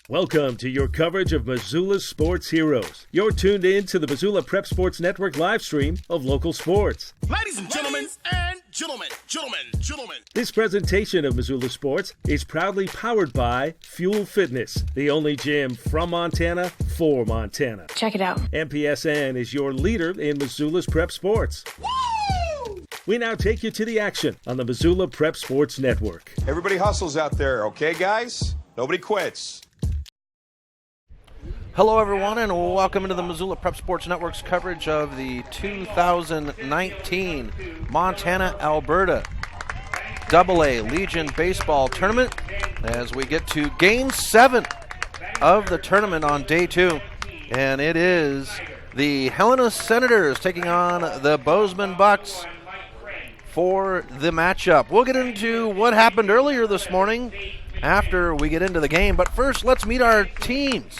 Welcome to your coverage of Missoula's sports heroes. You're tuned in to the Missoula Prep Sports Network live stream of local sports. Ladies and gentlemen, gentlemen. This presentation of Missoula Sports is proudly powered by Fuel Fitness, the only gym from Montana for Montana. Check it out. MPSN is your leader in Missoula's prep sports. Woo! We now take you to the action on the Missoula Prep Sports Network. Everybody hustles out there, okay, guys? Nobody quits. Hello, everyone, and welcome into the Missoula Prep Sports Network's coverage of the 2019 Montana-Alberta AA Legion Baseball Tournament as we get to Game 7 of the tournament on Day 2. And it is the Helena Senators taking on the Bozeman Bucks for the matchup. We'll get into what happened earlier this morning after we get into the game. But first, let's meet our teams.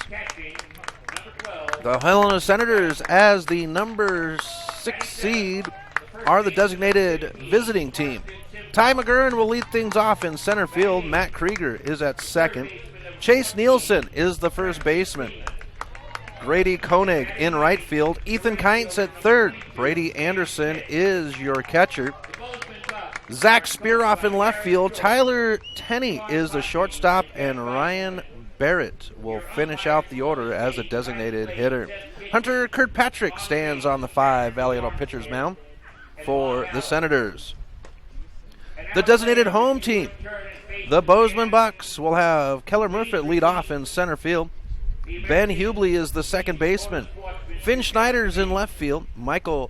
The Helena Senators, as the number 6 seed, are the designated visiting team. Ty McGurran will lead things off in center field. Matt Krieger is at second. Chase Nielsen is the first baseman. Grady Koenig in right field. Ethan Kientz at third. Brady Anderson is your catcher. Zach Spearoff in left field. Tyler Tenney is the shortstop, and Ryan Barrett will finish out the order as a designated hitter. Hunter Kirkpatrick stands on the 5 Valley Auto pitcher's mound for the Senators. The designated home team, the Bozeman Bucks, will have Keller Murphy lead off in center field. Ben Hubley is the second baseman. Finn Schneider's in left field. Michael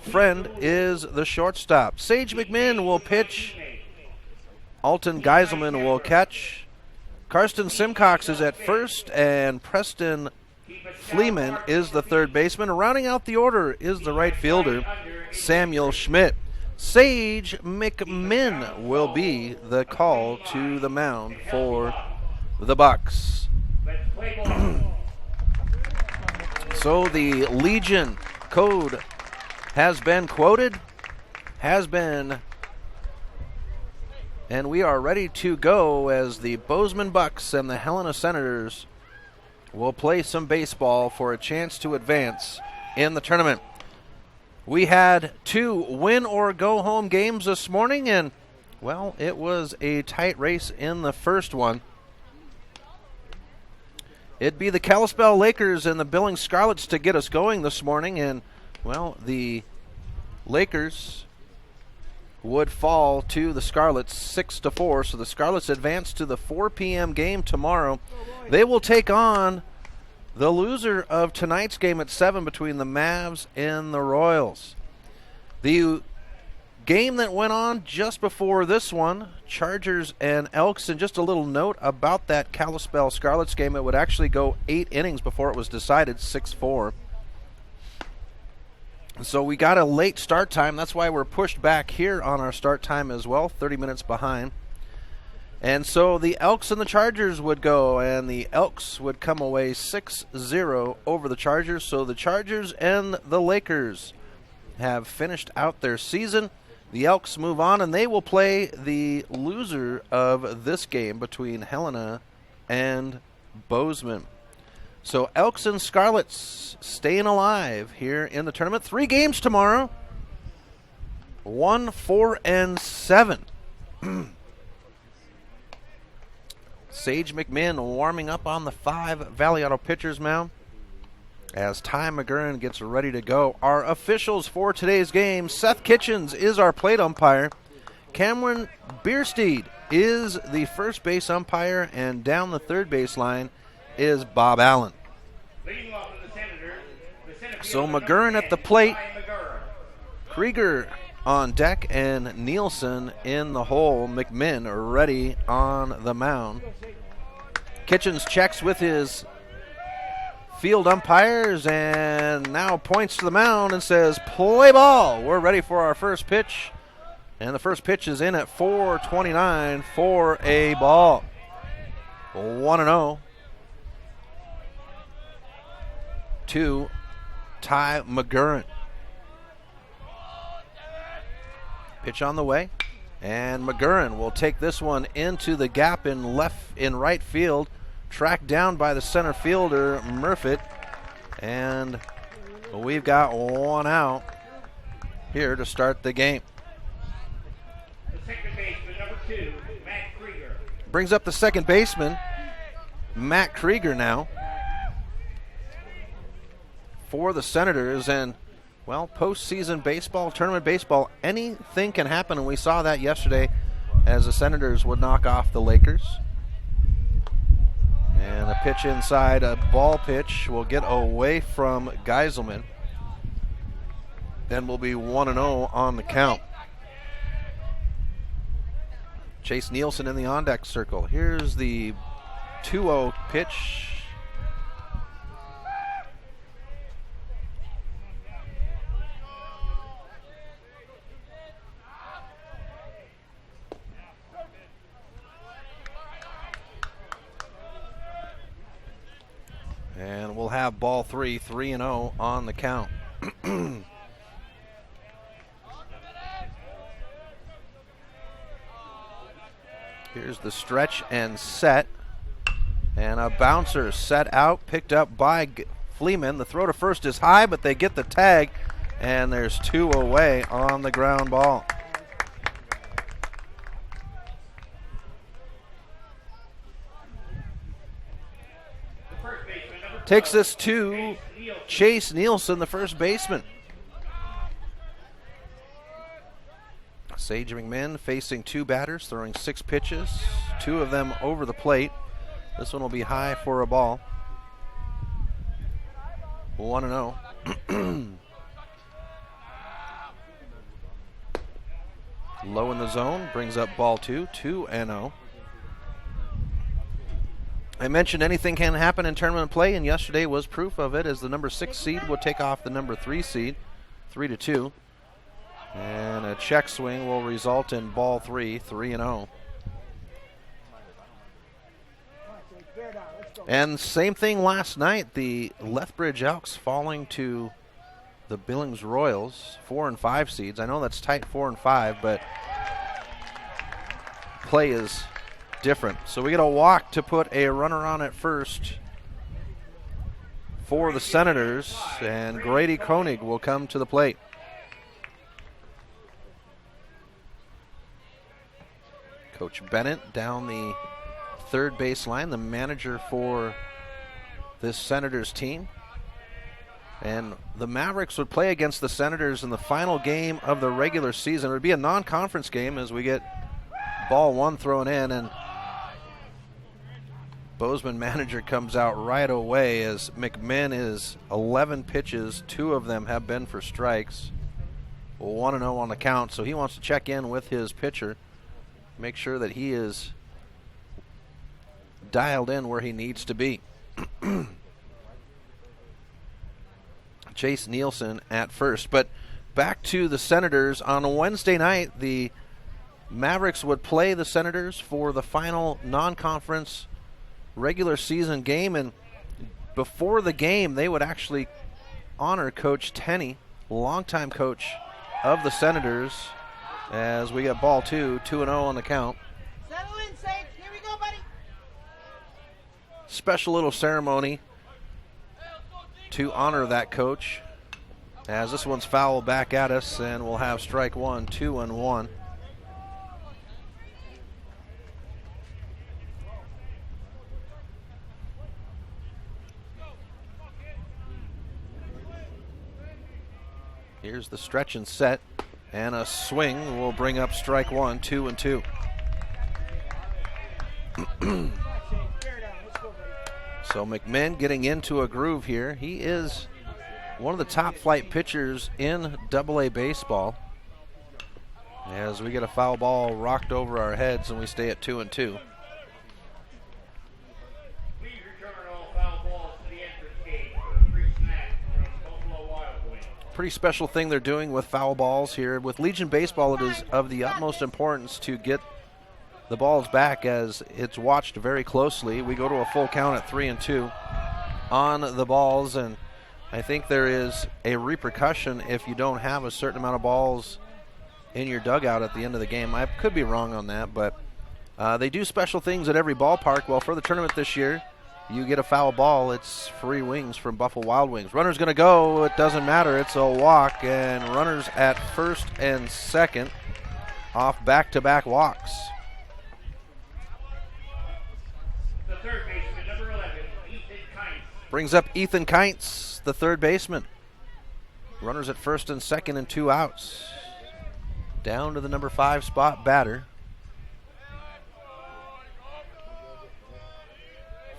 Friend is the shortstop. Sage McMinn will pitch. Alton Geiselman will catch. Karsten Simcox is at first, and Preston Fleeman is the third baseman. Rounding out the order is the right fielder, Samuel Schmidt. Sage McMinn will be the call to the mound for the Bucks. So the Legion code has been quoted, and we are ready to go as the Bozeman Bucks and the Helena Senators will play some baseball for a chance to advance in the tournament. We had 2 win-or-go-home games this morning, and, well, it was a tight race in the first one. It'd be the Kalispell Lakers and the Billings Scarlets to get us going this morning, and, well, the Lakers would fall to the Scarlets 6-4. So the Scarlets advance to the 4 p.m. game tomorrow. They will take on the loser of tonight's game at 7 between the Mavs and the Royals. The game that went on just before this one, Chargers and Elks, and just a little note about that Kalispell Scarlets game, it would actually go 8 innings before it was decided, 6-4. So we got a late start time. That's why we're pushed back here on our start time as well, 30 minutes behind. And so the Elks and the Chargers would go, and the Elks would come away 6-0 over the Chargers. So the Chargers and the Lakers have finished out their season. The Elks move on, and they will play the loser of this game between Helena and Bozeman. So Elks and Scarlets staying alive here in the tournament. 3 games tomorrow. 1, 4, and 7. Sage McMinn warming up on the 5 Valley Auto pitcher's mound as Ty McGurran gets ready to go. Our officials for today's game, Seth Kitchens is our plate umpire. Cameron Biersteed is the first base umpire, and down the third base line is Bob Allen. So McGurran at the plate, Krieger on deck, and Nielsen in the hole. McMinn ready on the mound. Kitchens checks with his field umpires and now points to the mound and says, "Play ball." We're ready for our first pitch. And the first pitch is in at 4:29 for a ball. 1-0 to Ty McGurran. Pitch on the way, and McGurran will take this one into the gap in right field. tracked down by the center fielder, Murfitt. And we've got one out here to start the game. The second baseman, number 2, Matt Krieger. Brings up the second baseman, Matt Krieger now, for the Senators. And, well, postseason baseball, tournament baseball, anything can happen, and we saw that yesterday as the Senators would knock off the Lakers. And a pitch inside, a ball pitch will get away from Geiselman. Then will be 1-0 on the count. Chase Nielsen in the on-deck circle. Here's the 2-0 pitch. And we'll have ball 3-0 on the count. Here's the stretch and set. And a bouncer set out, picked up by Fleeman. The throw to first is high, but they get the tag. And there's 2 away on the ground ball. Takes us to Chase Nielsen, the first baseman. Sage McMinn facing 2 batters, throwing 6 pitches, 2 of them over the plate. This one will be high for a ball. 1-0. Low in the zone, brings up ball 2, 2-0. I mentioned anything can happen in tournament play, and yesterday was proof of it, as the number 6 seed would take off the number 3 seed, 3-2. And a check swing will result in ball 3, 3-0. And same thing last night, the Lethbridge Elks falling to the Billings Royals, 4 and 5 seeds. I know that's tight, 4 and 5, but play is different. So we get a walk to put a runner on at first for the Senators, and Grady Koenig will come to the plate. Coach Bennett down the third base line, the manager for this Senators team. And the Mavericks would play against the Senators in the final game of the regular season. It would be a non-conference game as we get ball 1 thrown in, and Bozeman manager comes out right away as McMinn is 11 pitches. 2 of them have been for strikes. 1-0 on the count, so he wants to check in with his pitcher, make sure that he is dialed in where he needs to be. Chase Nielsen at first. But back to the Senators. On a Wednesday night, the Mavericks would play the Senators for the final non-conference regular season game, and before the game they would actually honor Coach Tenney, longtime coach of the Senators, as we get ball 2, 2-0 on the count. Settle in, Sage. Here we go, buddy. Special little ceremony to honor that coach, as this one's foul back at us, and we'll have strike 1, 2-1. Here's the stretch and set, and a swing will bring up strike 1, 2-2. So McMinn getting into a groove here. He is one of the top flight pitchers in AA baseball. As we get a foul ball rocked over our heads and we stay at 2-2. Pretty special thing they're doing with foul balls here. With Legion Baseball, it is of the utmost importance to get the balls back, as it's watched very closely. We go to a full count at 3-2 on the balls, and I think there is a repercussion if you don't have a certain amount of balls in your dugout at the end of the game. I could be wrong on that, but they do special things at every ballpark. Well, for the tournament this year, you get a foul ball, it's free wings from Buffalo Wild Wings. Runner's going to go. It doesn't matter. It's a walk, and runners at first and second off back-to-back walks. The third baseman, number 11, Ethan Kines. Brings up Ethan Kines, the third baseman. Runners at first and second and 2 outs. Down to the number 5 spot batter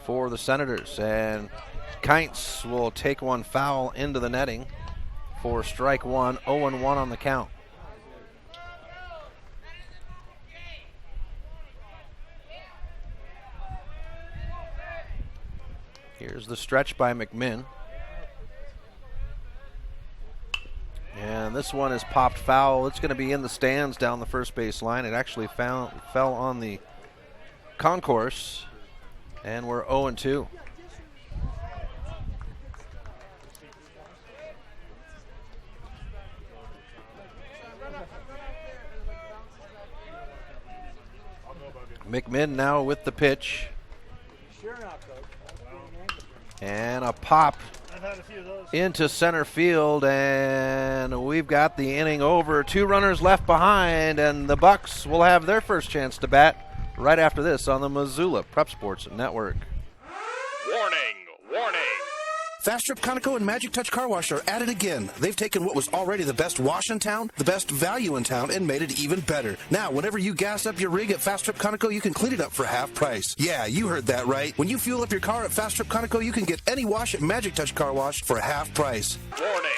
for the Senators. And Kines will take one foul into the netting for strike one, 0-1 on the count. Here's the stretch by McMinn. And this one is popped foul. It's going to be in the stands down the first base line. It actually fell on the concourse, and we're 0-2. McMinn now with the pitch. And a pop into center field, and we've got the inning over. 2 runners left behind, and the Bucks will have their first chance to bat right after this on the Missoula Prep Sports Network. Warning, warning. Fast Trip Conoco and Magic Touch Car Wash are at it again. They've taken what was already the best wash in town, the best value in town, and made it even better. Now, whenever you gas up your rig at Fast Trip Conoco, you can clean it up for half price. Yeah, you heard that right. When you fuel up your car at Fast Trip Conoco, you can get any wash at Magic Touch Car Wash for half price. Warning,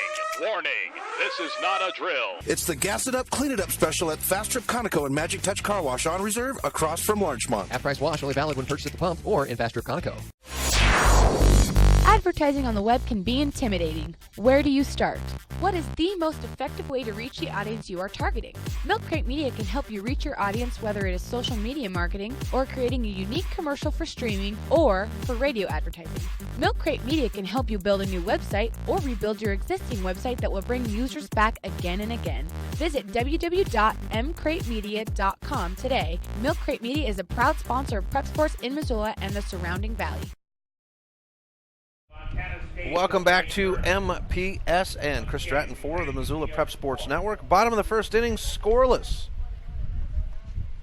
warning. This is not a drill. It's the Gas It Up, Clean It Up special at Fast Trip Conoco and Magic Touch Car Wash on reserve across from Larchmont. Half-price wash only valid when purchased at the pump or in Fast Trip Conoco. Advertising on the web can be intimidating. Where do you start? What is the most effective way to reach the audience you are targeting? Milk Crate Media can help you reach your audience, whether it is social media marketing or creating a unique commercial for streaming or for radio advertising. Milk Crate Media can help you build a new website or rebuild your existing website that will bring users back again and again. Visit www.mcratemedia.com today. Milk Crate Media is a proud sponsor of Prep Sports in Missoula and the surrounding valley. Welcome back to MPSN. Chris Stratton for the Missoula Prep Sports Network. Bottom of the first inning, scoreless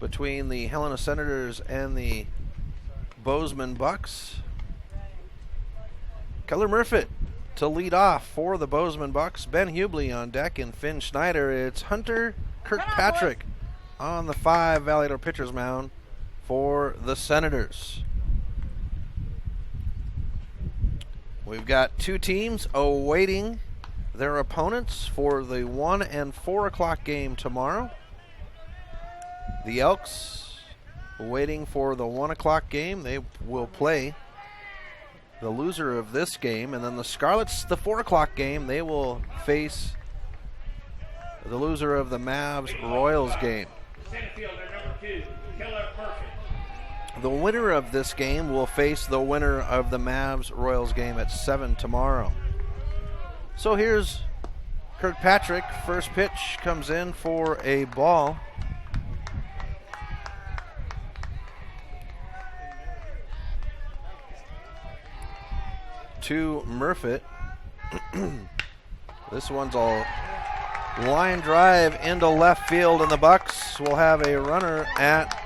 between the Helena Senators and the Bozeman Bucks. Keller Murfitt to lead off for the Bozeman Bucks. Ben Hubley on deck and Finn Schneider. It's Hunter Kirkpatrick on the 5 Valladolid pitcher's mound for the Senators. We've got 2 teams awaiting their opponents for the 1 and 4 o'clock game tomorrow. The Elks waiting for the 1 o'clock game. They will play the loser of this game. And then the Scarlets, the 4 o'clock game, they will face the loser of the Mavs-Royals game. Center fielder, number 2, Keller Murphy. The winner of this game will face the winner of the Mavs-Royals game at 7 tomorrow. So here's Kirkpatrick. First pitch comes in for a ball. To Murfitt. This one's a line drive into left field, and the Bucks will have a runner at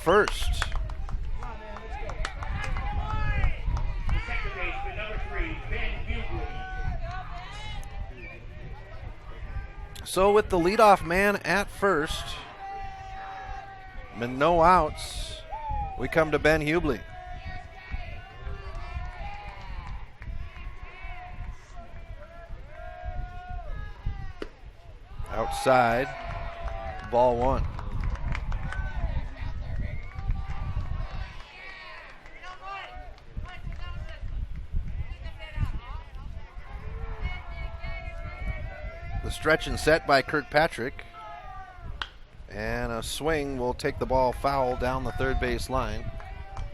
first. Second baseman, number 3, Ben Hubley. So with the leadoff man at first, and no outs, we come to Ben Hubley. Outside, ball 1. The stretch and set by Kirkpatrick. And a swing will take the ball foul down the third base line.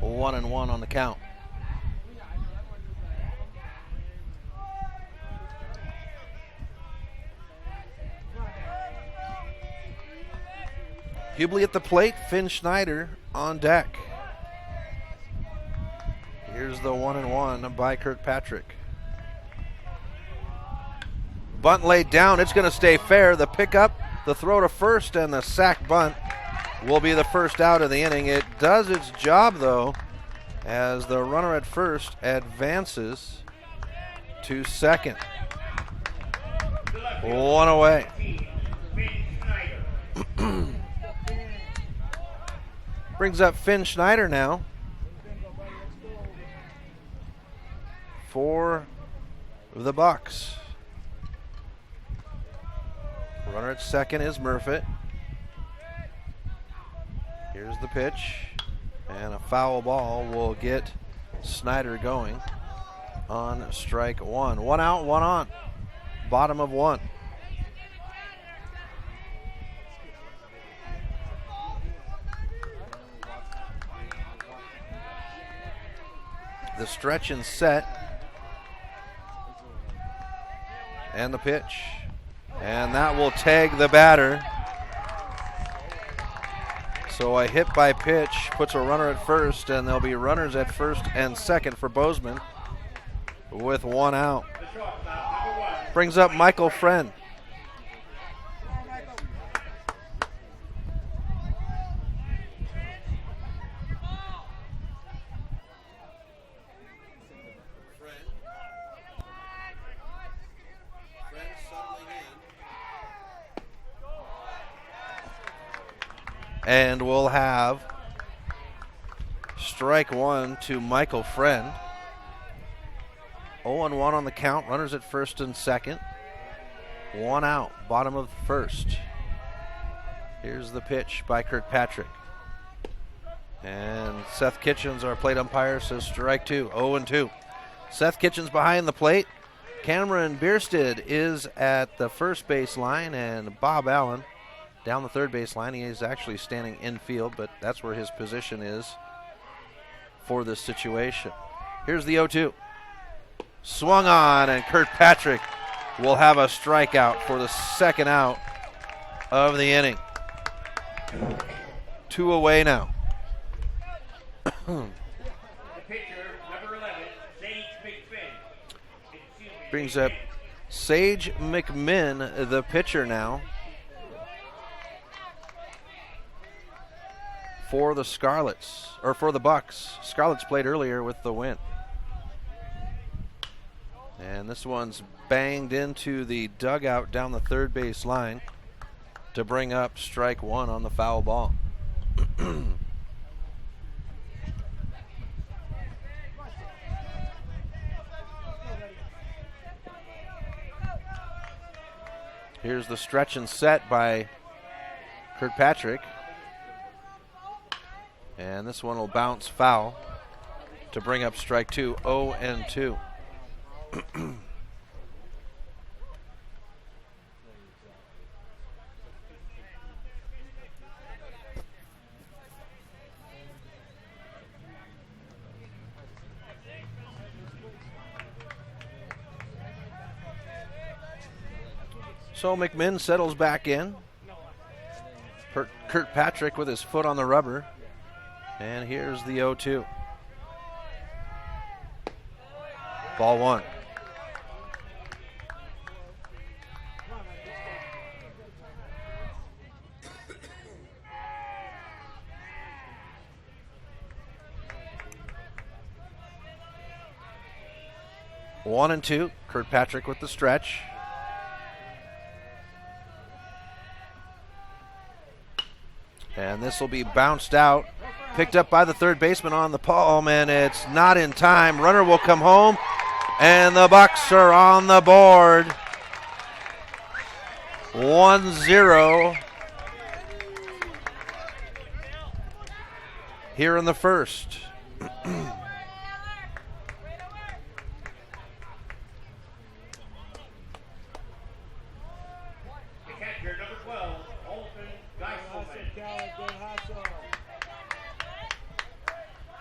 1-1 on the count. Hubley at the plate, Finn Schneider on deck. Here's the 1-1 by Kirkpatrick. Bunt laid down. It's going to stay fair. The pickup, the throw to first, and the sack bunt will be the first out of the inning. It does its job, though, as the runner at first advances to second. One away. Brings up Finn Schneider now for the Bucks. Runner at second is Murfitt. Here's the pitch, and a foul ball will get Snyder going on strike one. 1 out, 1 on. Bottom of 1. The stretch and set. And the pitch. And that will tag the batter. So a hit by pitch puts a runner at first, and there'll be runners at first and second for Bozeman with 1 out. Brings up Michael Friend. And we'll have strike 1 to Michael Friend. 0-1 on the count. Runners at first and second. 1 out. Bottom of the first. Here's the pitch by Kirkpatrick. And Seth Kitchens, our plate umpire, says strike 2. 0-2. Seth Kitchens behind the plate. Cameron Bierstead is at the first base line, and Bob Allen down the third base line. He is actually standing infield, but that's where his position is for this situation. Here's the 0-2. Swung on, and Kirkpatrick will have a strikeout for the second out of the inning. 2 away now. The pitcher, number 11, Sage McMinn. Brings up Sage McMinn, the pitcher now, for the Scarlets, or for the Bucks. Scarlets played earlier with the win. And this one's banged into the dugout down the third base line to bring up strike 1 on the foul ball. Here's the stretch and set by Kirkpatrick. And this one will bounce foul to bring up strike 2, 0-2. So McMinn settles back in. Kirkpatrick with his foot on the rubber. And here's the 0-2. Ball 1. One and 2. Kirkpatrick with the stretch. And this will be bounced out. Picked up by the third baseman on the palm, and it's not in time. Runner will come home, and the Bucks are on the board. 1-0 here in the first.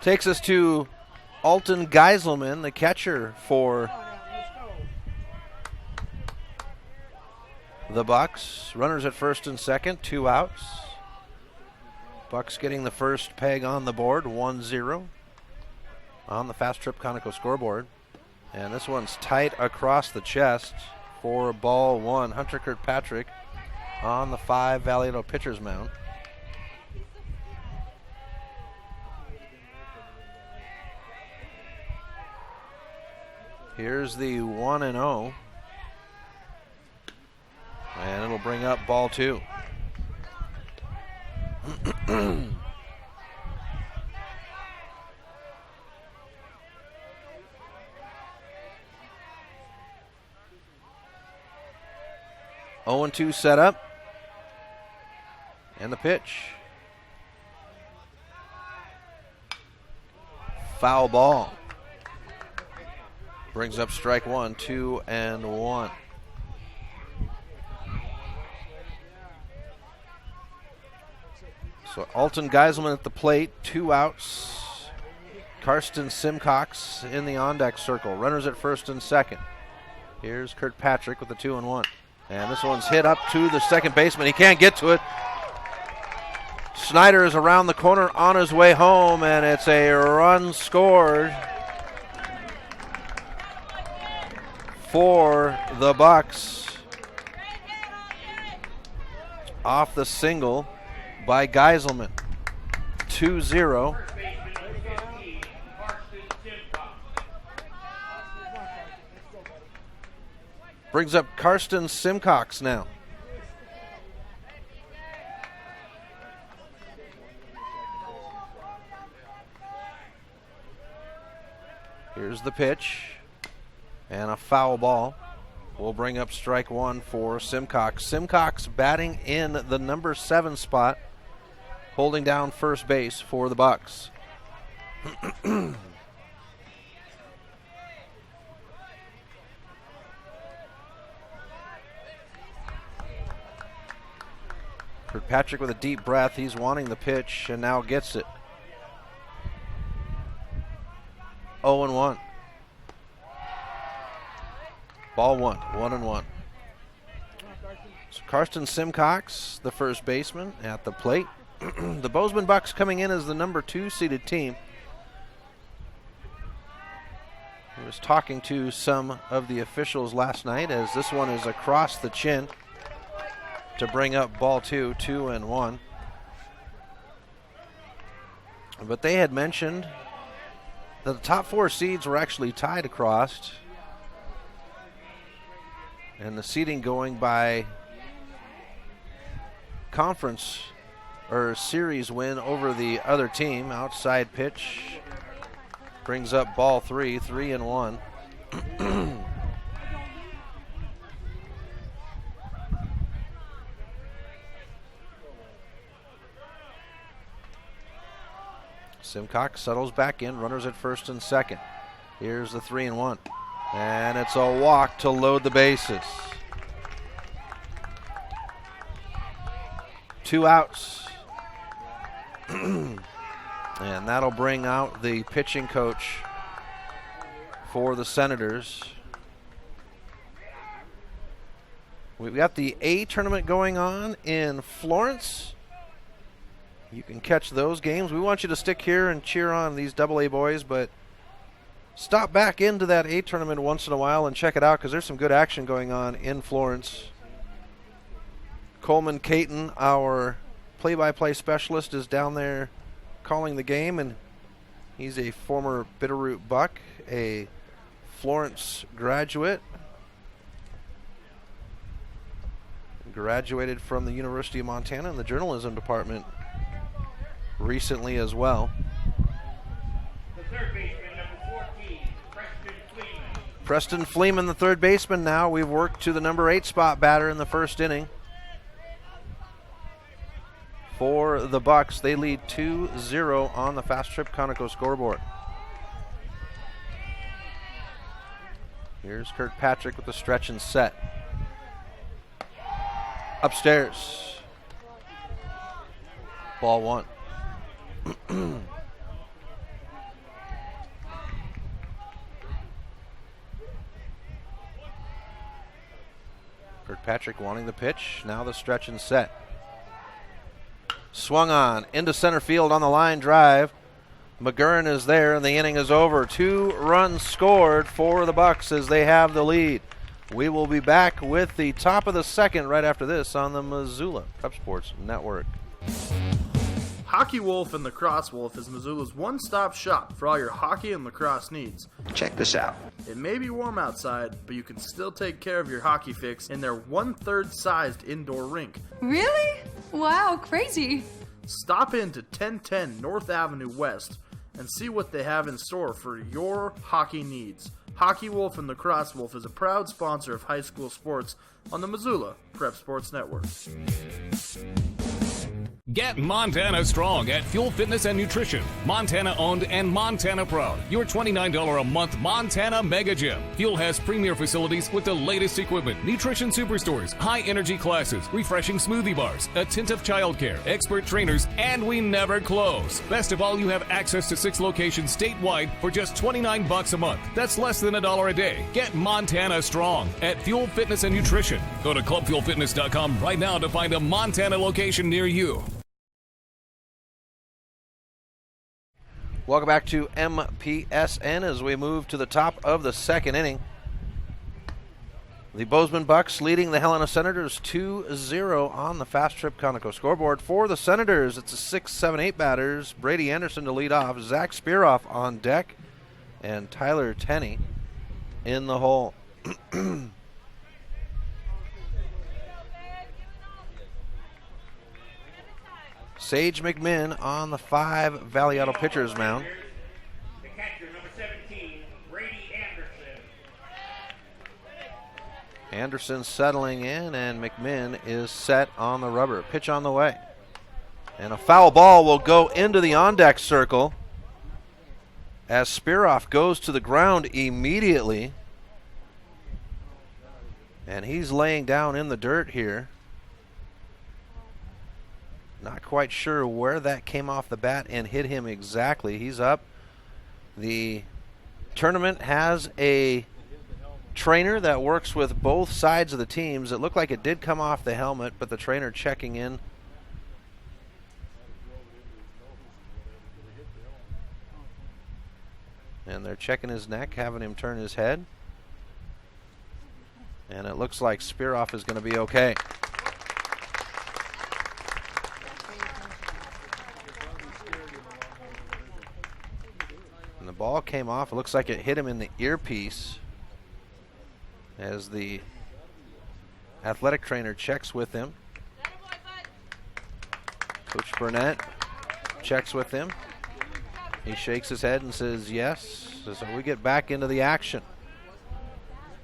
Takes us to Alton Geiselman, the catcher for the Bucks. Runners at first and second, 2 outs. Bucks getting the first peg on the board, 1-0. on the Fast Trip Conoco scoreboard. And this one's tight across the chest for ball 1. Hunter Kirkpatrick on the 5 Valiado pitcher's mound. Here's the 1-0. And it'll bring up ball 2. 0-2 set up. And the pitch. Foul ball. Brings up strike 1, 2-1. So Alton Geiselman at the plate, 2 outs. Karsten Simcox in the on-deck circle. Runners at first and second. Here's Kirkpatrick with the 2-1. And this one's hit up to the second baseman. He can't get to it. Snyder is around the corner on his way home, and it's a run scored for the Bucks off the single by Geiselman. 2-0. Brings up Karsten Simcox now. Here's the pitch. And a foul ball will bring up strike 1 for Simcox. Simcox batting in the number 7 spot, holding down first base for the Bucks. Kirkpatrick with a deep breath. He's wanting the pitch and now gets it. 0-1. Ball 1, 1-1. So Karsten Simcox, the first baseman, at the plate. The Bozeman Bucks coming in as the number 2 seeded team. I was talking to some of the officials last night as this one is across the chin to bring up ball 2, 2-1. But they had mentioned that the top 4 seeds were actually tied across, and the seeding going by conference or series win over the other team. Outside pitch brings up ball 3, 3-1. Simcox settles back in, runners at first and second. Here's the 3-1. And it's a walk to load the bases. 2 outs. And that'll bring out the pitching coach for the Senators. We've got the A tournament going on in Florence. You can catch those games. We want you to stick here and cheer on these AA boys, but stop back into that A tournament once in a while and check it out because there's some good action going on in Florence. Coleman Caton, our play-by-play specialist, is down there calling the game, and he's a former Bitterroot Buck, a Florence graduate. Graduated from the University of Montana in the journalism department recently as well. The third baseman, number 14, Preston Fleeman. Preston Fleeman, the third baseman now. We've worked to the number 8 spot batter in the first inning. For the Bucks, they lead 2-0 on the Fast Trip Conoco scoreboard. Here's Kirkpatrick with the stretch and set. Upstairs. Ball 1. Kirkpatrick wanting the pitch. Now the stretch and set. Swung on into center field on the line drive. McGurran is there, and the inning is over. 2 runs scored for the Bucks as they have the lead. We will be back with the top of the second right after this on the Missoula Prep Sports Network. Hockey Wolf and Lacrosse Wolf is Missoula's one-stop shop for all your hockey and lacrosse needs. Check this out. It may be warm outside, but you can still take care of your hockey fix in their 1/3 sized indoor rink. Really? Wow, crazy. Stop in to 1010 North Avenue West and see what they have in store for your hockey needs. Hockey Wolf and Lacrosse Wolf is a proud sponsor of high school sports on the Missoula Prep Sports Network. Get Montana strong at Fuel Fitness and Nutrition. Montana owned and Montana proud. Your $29 a month Montana Mega Gym. Fuel has premier facilities with the latest equipment, nutrition superstores, high energy classes, refreshing smoothie bars, attentive childcare, expert trainers, and we never close. Best of all, you have access to 6 locations statewide for just $29 a month. That's less than $1 a day. Get Montana strong at Fuel Fitness and Nutrition. Go to clubfuelfitness.com right now to find a Montana location near you. Welcome back to MPSN as we move to the top of the second inning. The Bozeman Bucks leading the Helena Senators 2-0 on the Fast Trip Conoco scoreboard. For the Senators, it's a 6, 7, 8 batters. Brady Anderson to lead off, Zach Spearoff on deck, and Tyler Tenney in the hole. Sage McMinn on the 5 Valley Auto pitcher's mound. The catcher, number 17, Brady Anderson. Anderson settling in, and McMinn is set on the rubber. Pitch on the way. And a foul ball will go into the on-deck circle as Spearoff goes to the ground immediately. And he's laying down in the dirt here. Not quite sure where that came off the bat and hit him exactly. He's up. The tournament has a trainer that works with both sides of the teams. It looked like it did come off the helmet, but the trainer checking in. And they're checking his neck, having him turn his head. And it looks like Spearoff is going to be okay. And the ball came off. It looks like it hit him in the earpiece as the athletic trainer checks with him. Coach Burnett checks with him. He shakes his head and says yes. So we get back into the action.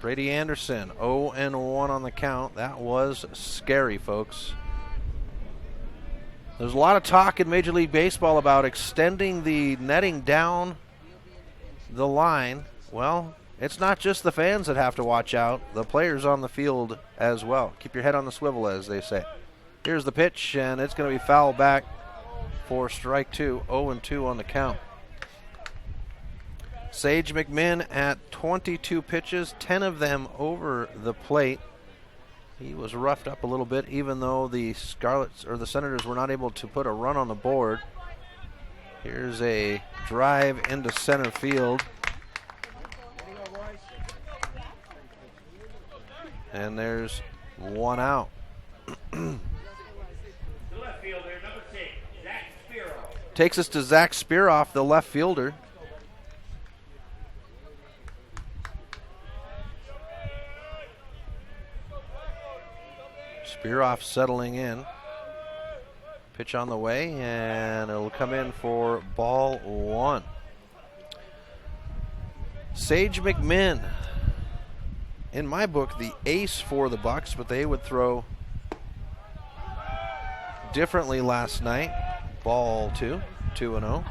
Brady Anderson, 0-1 on the count. That was scary, folks. There's a lot of talk in Major League Baseball about extending the netting down the line. Well, it's not just the fans that have to watch out. The players on the field as well. Keep your head on the swivel, as they say. Here's the pitch, and it's going to be fouled back for strike 2. 0-2 on the count. Sage McMinn at 22 pitches, 10 of them over the plate. He was roughed up a little bit, even though the Scarlets or the Senators were not able to put a run on the board. Here's a drive into center field. And there's one out. The left fielder, number 6, Zach Spearoff. Takes us to Zach Spearoff, the left fielder. Spearoff settling in. Pitch on the way, and it'll come in for ball 1. Sage McMinn, in my book, the ace for the Bucks, but they would throw differently last night. Ball 2, 2-0.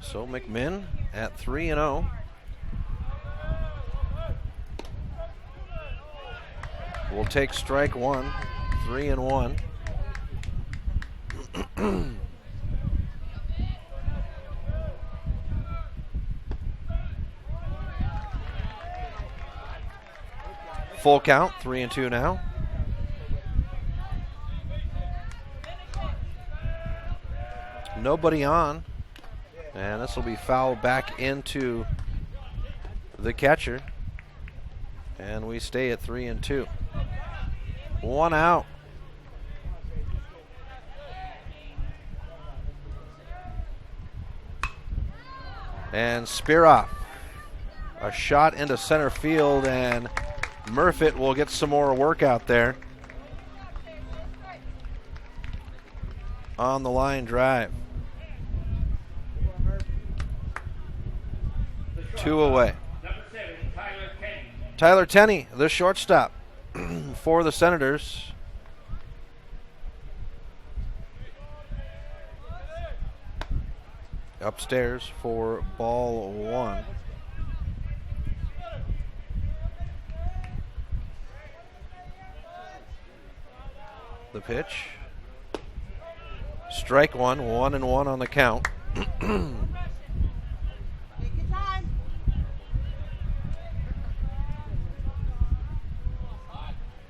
So McMinn at 3-0. We'll take strike 1, 3-1. Full count, 3-2 now. Nobody on. And this will be fouled back into the catcher. And we stay at 3-2. 1 out. And Spiroff. A shot into center field, and Murfitt will get some more work out there. On the line drive. 2 away. Tyler Tenney, the shortstop for the Senators. Upstairs for ball 1. The pitch. Strike 1, 1-1 on the count.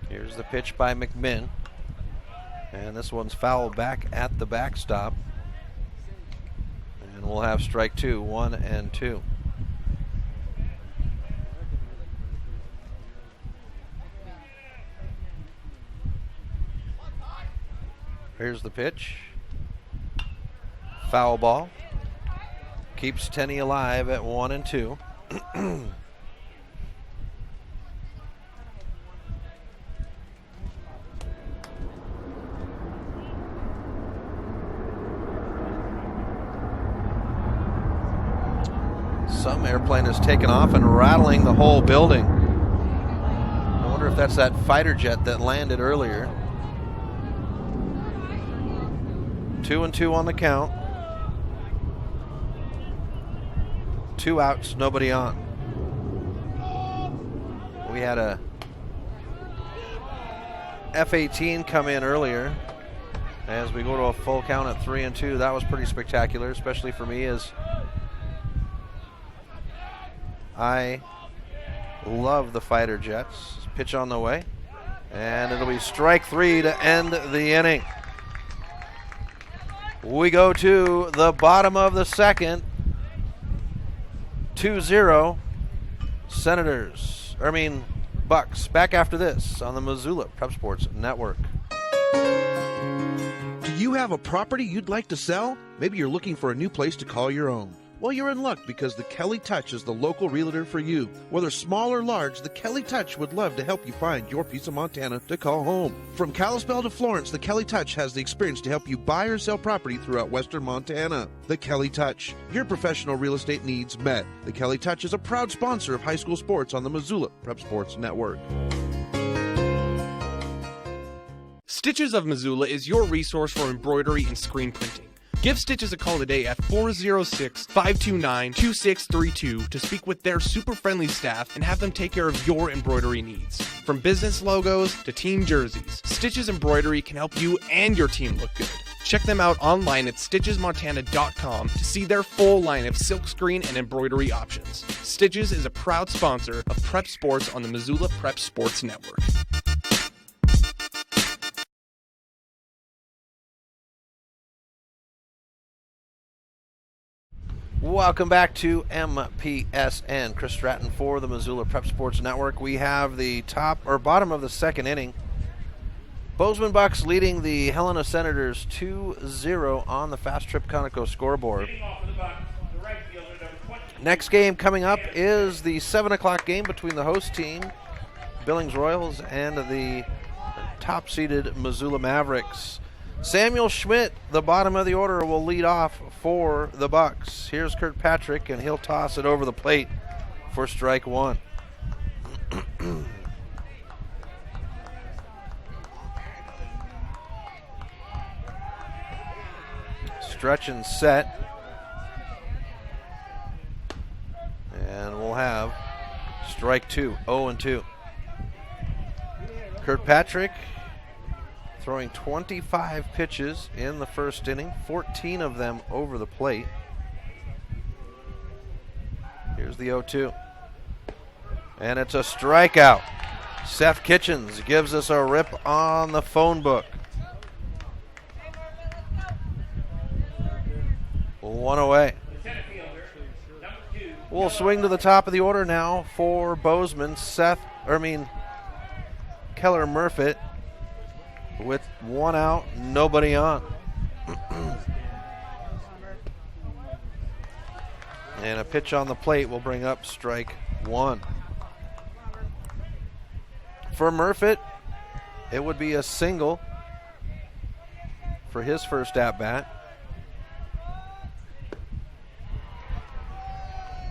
Here's the pitch by McMinn. And this one's fouled back at the backstop. And we'll have strike 2, 1-2. Here's the pitch. Foul ball. Keeps Tenney alive at 1-2. Some airplane has taken off and rattling the whole building. I wonder if that's that fighter jet that landed earlier. 2-2 on the count. 2 outs, nobody on. We had a F-18 come in earlier. As we go to a full count at 3-2, that was pretty spectacular, especially for me, as I love the fighter jets. Pitch on the way, and it'll be strike 3 to end the inning. We go to the bottom of the second. 2-0. Bucks. Back after this on the Missoula Prep Sports Network. Do you have a property you'd like to sell? Maybe you're looking for a new place to call your own. Well, you're in luck, because the Kelly Touch is the local realtor for you. Whether small or large, the Kelly Touch would love to help you find your piece of Montana to call home. From Kalispell to Florence, the Kelly Touch has the experience to help you buy or sell property throughout western Montana. The Kelly Touch, your professional real estate needs met. The Kelly Touch is a proud sponsor of high school sports on the Missoula Prep Sports Network. Stitches of Missoula is your resource for embroidery and screen printing. Give Stitches a call today at 406-529-2632 to speak with their super friendly staff and have them take care of your embroidery needs. From business logos to team jerseys, Stitches Embroidery can help you and your team look good. Check them out online at stitchesmontana.com to see their full line of silkscreen and embroidery options. Stitches is a proud sponsor of Prep Sports on the Missoula Prep Sports Network. Welcome back to MPSN. Chris Stratton for the Missoula Prep Sports Network. We have the bottom of the second inning. Bozeman Bucks leading the Helena Senators 2-0 on the Fast Trip Conoco scoreboard. Next game coming up is the 7 o'clock game between the host team, Billings Royals, and the top-seeded Missoula Mavericks. Samuel Schmidt, the bottom of the order, will lead off for the Bucks. Here's Kirkpatrick, and he'll toss it over the plate for strike 1. Stretch and set. And we'll have strike 2, 0-2. Kirkpatrick throwing 25 pitches in the first inning, 14 of them over the plate. Here's the 0-2. And it's a strikeout. Seth Kitchens gives us a rip on the phone book. One away. We'll swing to the top of the order now for Bozeman. Keller Murphy with one out, nobody on. And a pitch on the plate will bring up strike one. For Murphy, it would be a single for his first at-bat.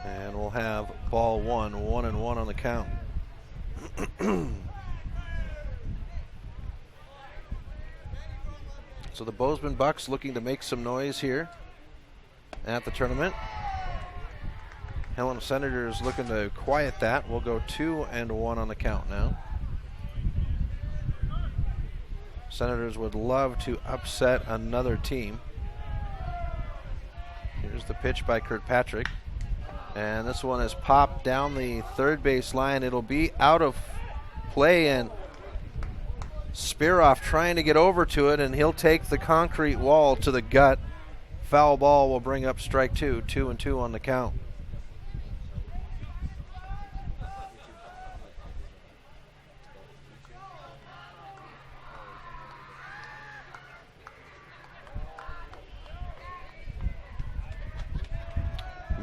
And we'll have ball one, 1-1 on the count. So the Bozeman Bucks looking to make some noise here at the tournament. Helena Senators looking to quiet that. We'll go 2-1 on the count now. Senators would love to upset another team. Here's the pitch by Kirkpatrick. And this one is popped down the third base line. It'll be out of play, and Spiroff trying to get over to it, and he'll take the concrete wall to the gut. Foul ball will bring up strike two. 2-2 on the count.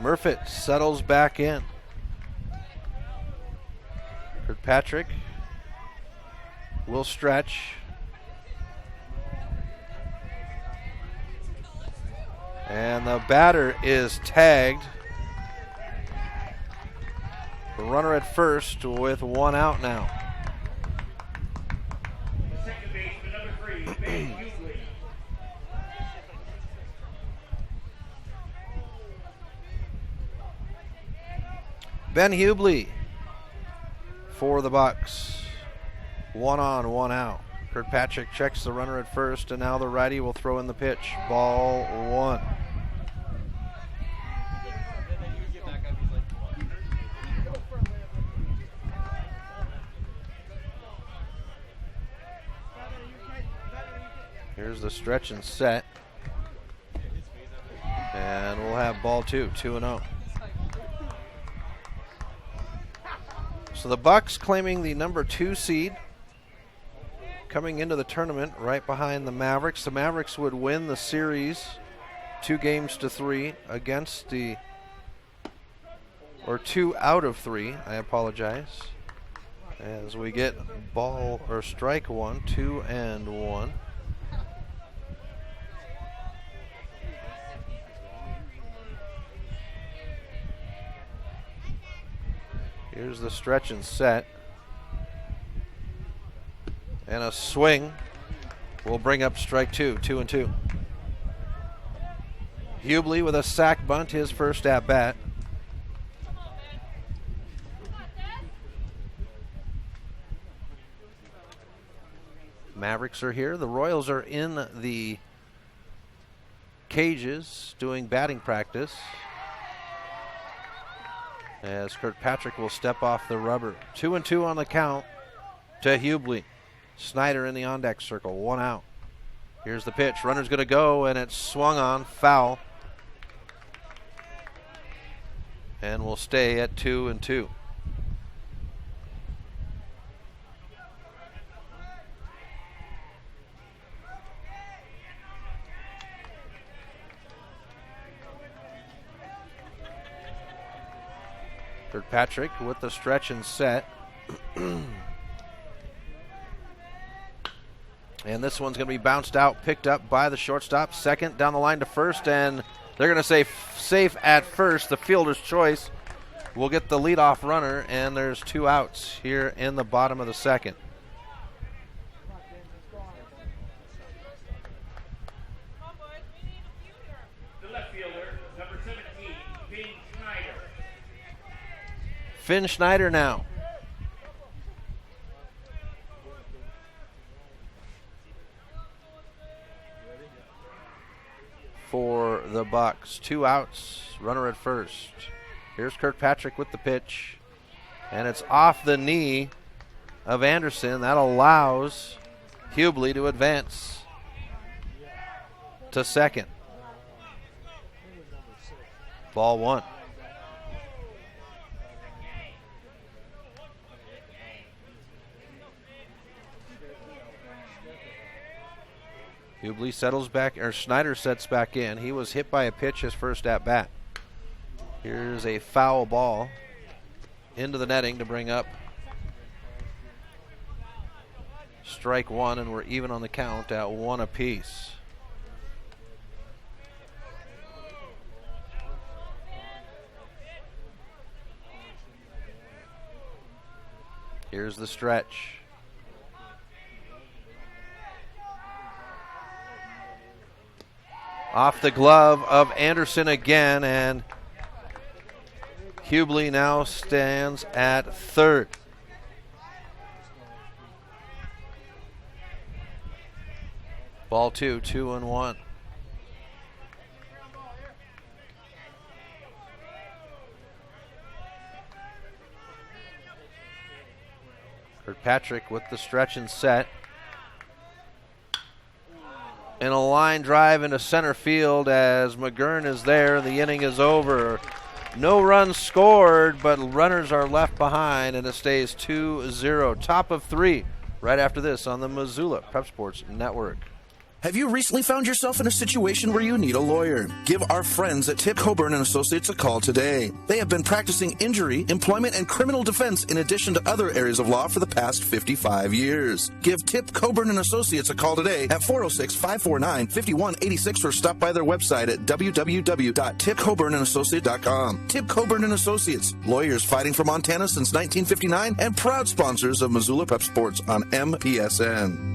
Murphy settles back in. Kirkpatrick will stretch. And the batter is tagged. The runner at first with one out now. The second baseman, number 3, Ben Hughley. Ben Hughley for the Bucks. 1 on, 1 out. Kirkpatrick checks the runner at first, and now the righty will throw in the pitch. Ball 1. Here's the stretch and set. And we'll have ball 2, 2-0. So the Bucks claiming the number 2 seed coming into the tournament right behind the Mavericks. The Mavericks would win the series 2-3 against the, or 2 out of 3, I apologize. As we get ball or strike 1, 2-1. Here's the stretch and set. And a swing will bring up strike 2, 2-2. Hughley with a sac bunt, his first at bat. Mavericks are here. The Royals are in the cages doing batting practice, as Kirkpatrick will step off the rubber. 2-2 on the count to Hughley. Snyder in the on-deck circle, 1 out. Here's the pitch. Runner's going to go, and it's swung on, foul. And we'll stay at 2-2. Kirkpatrick with the stretch and set. And this one's going to be bounced out, picked up by the shortstop. Second, down the line to first, and they're going to say safe at first. The fielder's choice will get the leadoff runner, and there's 2 outs here in the bottom of the second. The left fielder, number 17, Finn Schneider. Finn Schneider now. For the Bucks. 2 outs, runner at first. Here's Kirkpatrick with the pitch, and it's off the knee of Anderson. That allows Hubley to advance to second. Ball one. Hubley settles back, or Schneider sets back in. He was hit by a pitch his first at bat. Here's a foul ball into the netting to bring up strike one, and we're even on the count at one apiece. Here's the stretch. Off the glove of Anderson again, and Hubley now stands at third. Ball two, 2-1. Kirkpatrick with the stretch and set. And a line drive into center field as McGurn is there. The inning is over. No runs scored, but runners are left behind, and it stays 2-0. Top of three right after this on the Missoula Prep Sports Network. Have you recently found yourself in a situation where you need a lawyer? Give our friends at Tip Coburn & Associates a call today. They have been practicing injury, employment, and criminal defense in addition to other areas of law for the past 55 years. Give Tip Coburn & Associates a call today at 406-549-5186 or stop by their website at www.tipcoburnandassociates.com. Tip Coburn & Associates, lawyers fighting for Montana since 1959 and proud sponsors of Missoula Prep Sports on MPSN.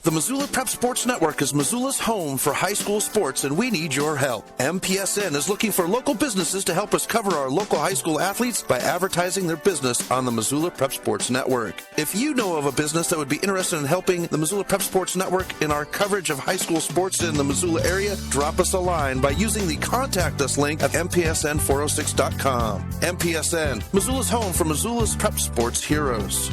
The Missoula Prep Sports Network is Missoula's home for high school sports, and we need your help. MPSN is looking for local businesses to help us cover our local high school athletes by advertising their business on the Missoula Prep Sports Network. If you know of a business that would be interested in helping the Missoula Prep Sports Network in our coverage of high school sports in the Missoula area, drop us a line by using the Contact Us link at MPSN406.com. MPSN, Missoula's home for Missoula's Prep Sports heroes.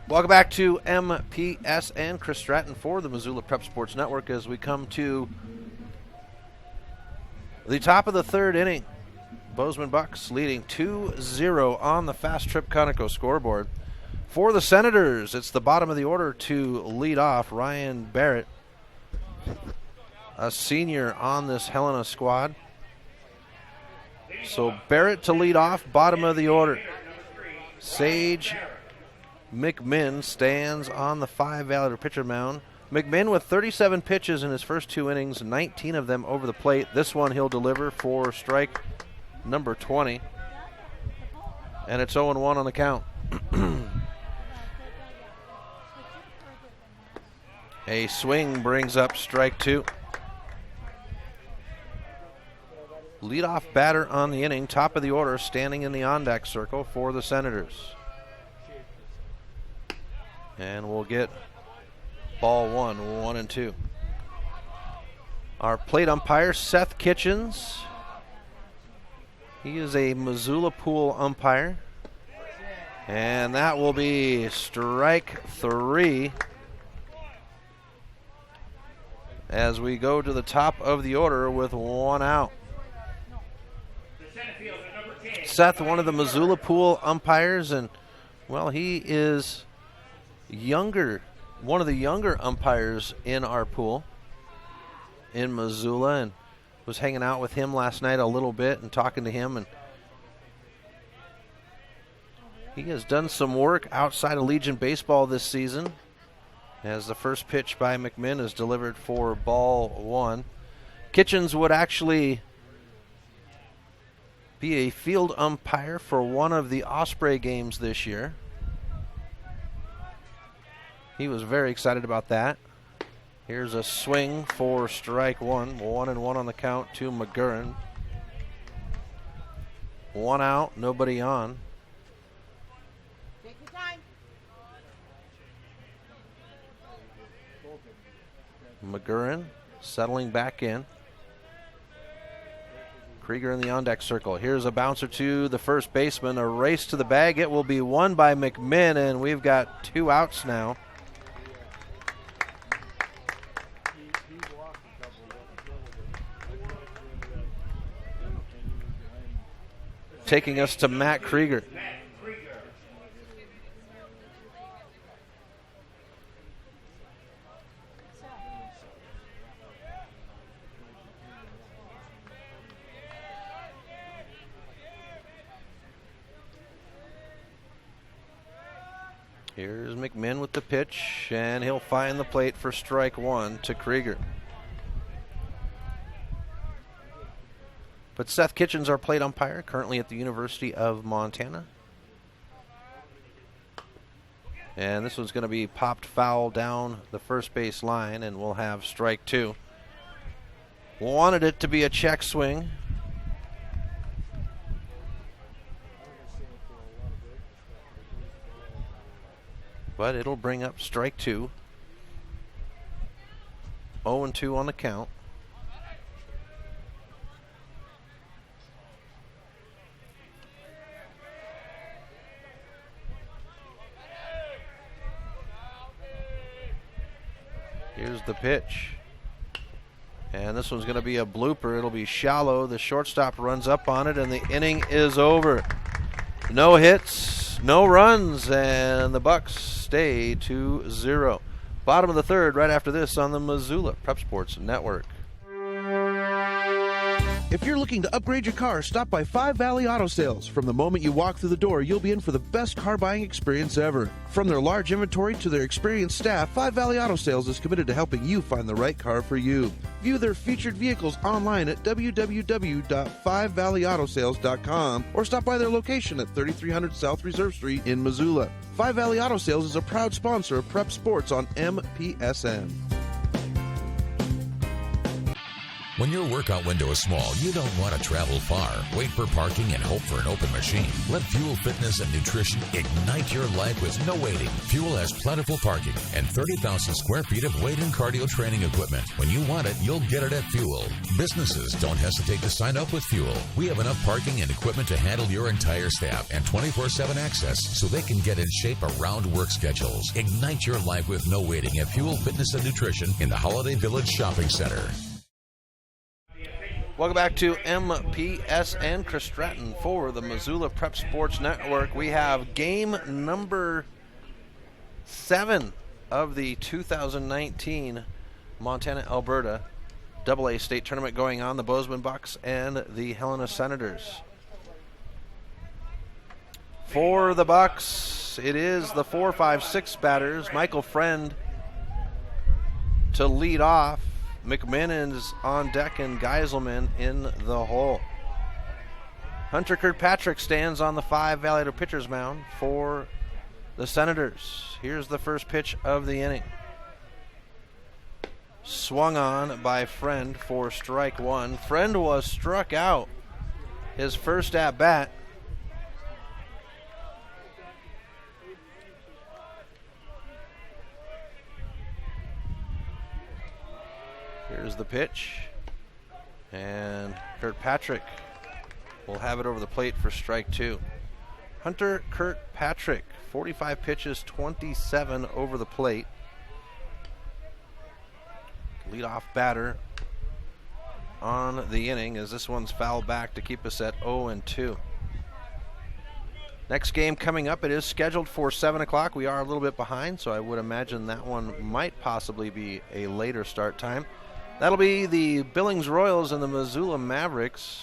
Welcome back to MPSN. Chris Stratton for the Missoula Prep Sports Network as we come to the top of the third inning. Bozeman Bucks leading 2-0 on the Fast Trip Conoco scoreboard. For the Senators, it's the bottom of the order to lead off. Ryan Barrett, a senior on this Helena squad. So Barrett to lead off, bottom of the order. Sage McMinn stands on the 5-valid pitcher mound. McMinn with 37 pitches in his first two innings, 19 of them over the plate. This one he'll deliver for strike number 20. And it's 0-1 on the count. A swing brings up strike two. Leadoff batter on the inning, top of the order, standing in the on-deck circle for the Senators. And we'll get ball one, 1-2. Our plate umpire, Seth Kitchens. He is a Missoula Pool umpire. And that will be strike three as we go to the top of the order with one out. Seth, one of the Missoula Pool umpires, and, well, he is one of the younger umpires in our pool in Missoula, and was hanging out with him last night a little bit and talking to him, and he has done some work outside of Legion baseball this season as the first pitch by McMinn is delivered for ball one. Kitchens would actually be a field umpire for one of the Osprey games this year. He was very excited about that. Here's a swing for strike one. 1-1 on the count to McGurn. One out, nobody on. Take your time. McGurn settling back in. Krieger in the on-deck circle. Here's a bouncer to the first baseman. A race to the bag. It will be won by McMinn, and we've got 2 outs now. Taking us to Matt Krieger. Here's McMinn with the pitch, and he'll find the plate for strike 1 to Krieger. But Seth Kitchens, our plate umpire, currently at the University of Montana. And this one's going to be popped foul down the first base line, and we'll have strike 2. Wanted it to be a check swing. But it'll bring up strike 2. 0-2 on the count. Here's the pitch. And this one's going to be a blooper. It'll be shallow. The shortstop runs up on it, and the inning is over. No hits, no runs, and the Bucks stay 2-0. Bottom of the third right after this on the Missoula Prep Sports Network. If you're looking to upgrade your car, stop by Five Valley Auto Sales. From the moment you walk through the door, you'll be in for the best car buying experience ever. From their large inventory to their experienced staff, Five Valley Auto Sales is committed to helping you find the right car for you. View their featured vehicles online at www.fivevalleyAutosales.com or stop by their location at 3300 South Reserve Street in Missoula. Five Valley Auto Sales is a proud sponsor of Prep Sports on MPSN. When your workout window is small, you don't want to travel far, wait for parking, and hope for an open machine. Let Fuel Fitness and Nutrition ignite your life with no waiting. Fuel has plentiful parking and 30,000 square feet of weight and cardio training equipment. When you want it, you'll get it at Fuel. Businesses don't hesitate to sign up with Fuel. We have enough parking and equipment to handle your entire staff and 24/7 access so they can get in shape around work schedules. Ignite your life with no waiting at Fuel Fitness and Nutrition in the Holiday Village Shopping Center. Welcome back to MPSN. Chris Stratton for the Missoula Prep Sports Network. We have game number 7 of the 2019 Montana-Alberta AA state tournament going on. The Bozeman Bucks and the Helena Senators. For the Bucks, it is the 4, 5, 6 batters. Michael Friend to lead off. McMinn is on deck and Geiselman in the hole. Hunter Kirkpatrick stands on the Five Valley pitcher's mound for the Senators. Here's the first pitch of the inning. Swung on by Friend for strike 1. Friend was struck out his first at bat. Here's the pitch, and Kirkpatrick will have it over the plate for strike 2. Hunter Kirkpatrick, 45 pitches, 27 over the plate. Leadoff batter on the inning as this one's fouled back to keep us at 0-2. Next game coming up, it is scheduled for 7 o'clock. We are a little bit behind, so I would imagine that one might possibly be a later start time. That'll be the Billings Royals and the Missoula Mavericks.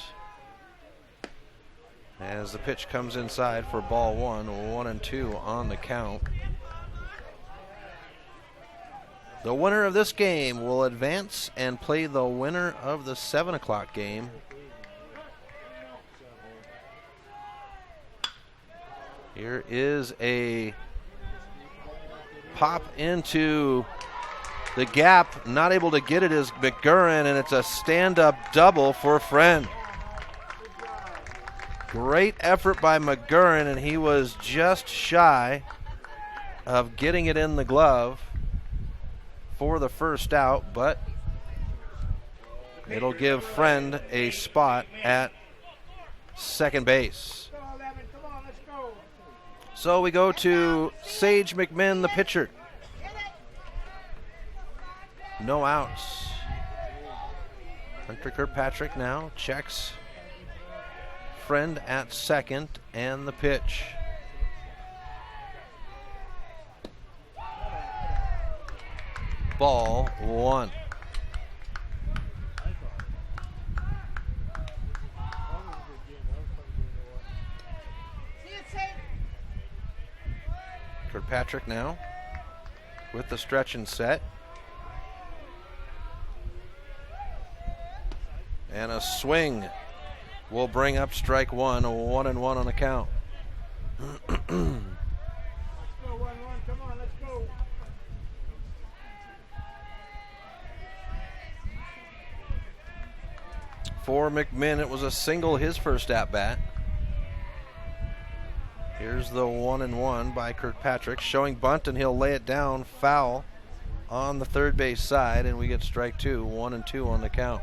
As the pitch comes inside for ball 1, 1-2 on the count. The winner of this game will advance and play the winner of the 7 o'clock game. Here is a pop into the gap. Not able to get it is McGurran, and it's a stand-up double for Friend. Great effort by McGurran, and he was just shy of getting it in the glove for the first out, but It'll give Friend a spot at second base. So we go to Sage McMinn, the pitcher. No outs. Hunter Kirkpatrick now checks Friend at second, and the pitch. Ball one. Kirkpatrick now with the stretch and set. And a swing will bring up strike one, a 1-1 on the count. For McMinn, it was a single his first at bat. Here's the 1-1 by Kirkpatrick, showing bunt, and he'll lay it down foul on the third base side, and we get strike two, 1-2 on the count.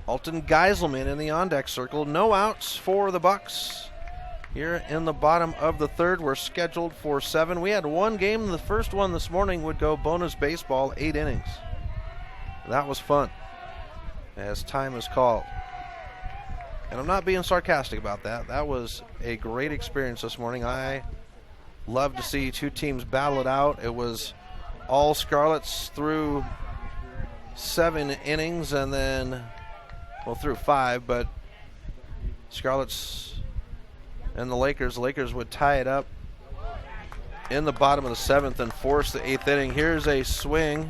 Alton Geiselman in the on-deck circle. No outs for the Bucks. Here in the bottom of the third, we're scheduled for 7. We had one game. The first one this morning would go bonus baseball, 8 innings. That was fun, as time is called. And I'm not being sarcastic about that. That was a great experience this morning. I love to see two teams battle it out. It was all Scarlets through 7 innings, and then, well, through 5, but Scarlets and the Lakers would tie it up in the bottom of the 7th and force the 8th inning. Here's a swing.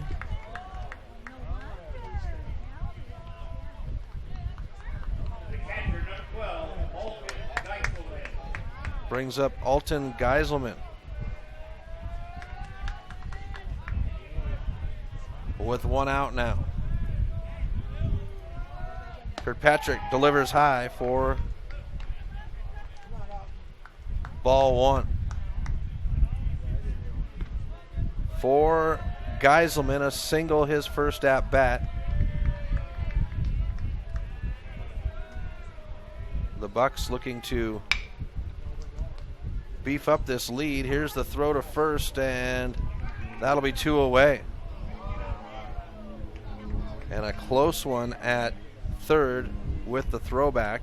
Brings up Alton Geiselman. With 1 out now. Kirkpatrick delivers high for ball 1. For Geiselman, a single his first at bat. The Bucks looking to beef up this lead. Here's the throw to first, and that'll be 2 away. And a close one at third with the throwback.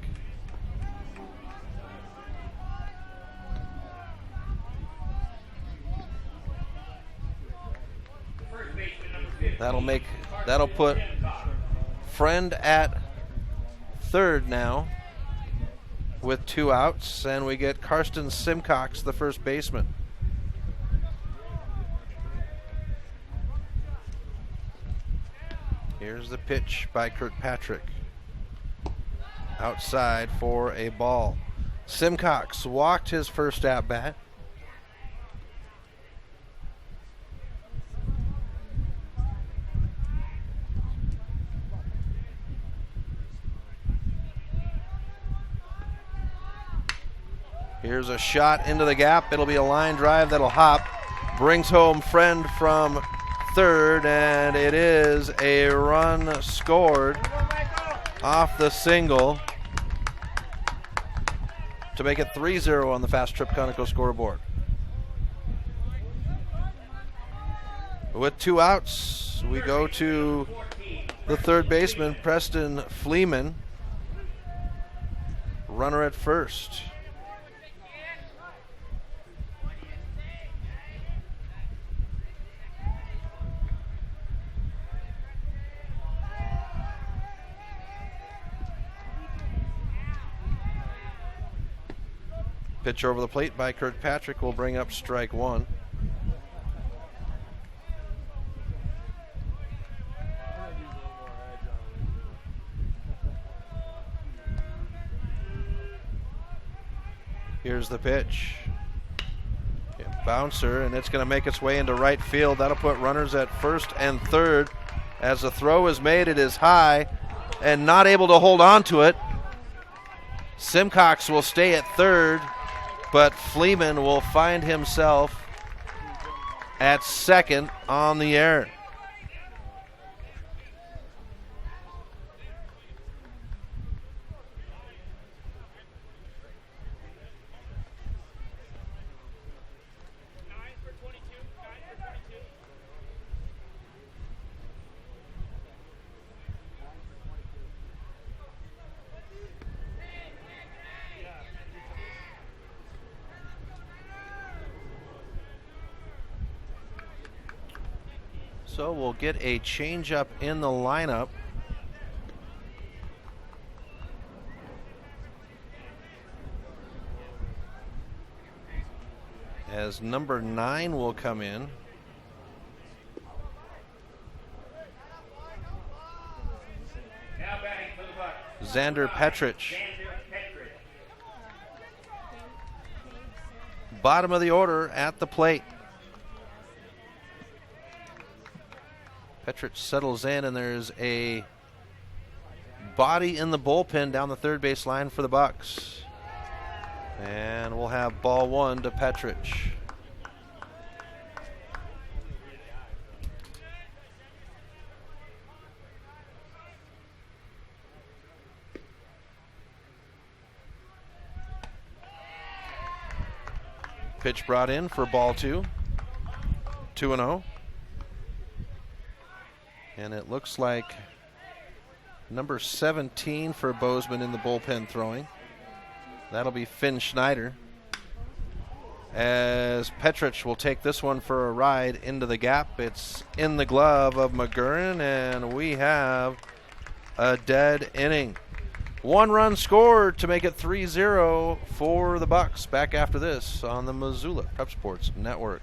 That'll put Friend at third now with 2 outs, and we get Karsten Simcox, the first baseman. Here's the pitch by Kirkpatrick. Outside for a ball. Simcox walked his first at bat. Here's a shot into the gap. It'll be a line drive that'll hop. Brings home Friend from third, and it is a run scored off the single to make it 3-0 on the Fast Trip Conoco scoreboard. With 2 outs, we go to the third baseman, Preston Fleeman. Runner at first. Pitch over the plate by Kirkpatrick will bring up strike 1. Here's the pitch. Bouncer, and it's going to make its way into right field. That'll put runners at first and third. As the throw is made, it is high and not able to hold on to it. Simcox will stay at third, but Fleeman will find himself at second on the error. So we'll get a change-up in the lineup. As number 9 will come in. Xander Petrich. Bottom of the order at the plate. Petrich settles in, and there's a body in the bullpen down the third base line for the Bucks. And we'll have ball 1 to Petrich. Pitch brought in for ball 2. 2-0. And it looks like number 17 for Bozeman in the bullpen throwing. That'll be Finn Schneider. As Petrich will take this one for a ride into the gap. It's in the glove of McGurran, and we have a dead inning. 1 run scored to make it 3-0 for the Bucks. Back after this on the Missoula Prep Sports Network.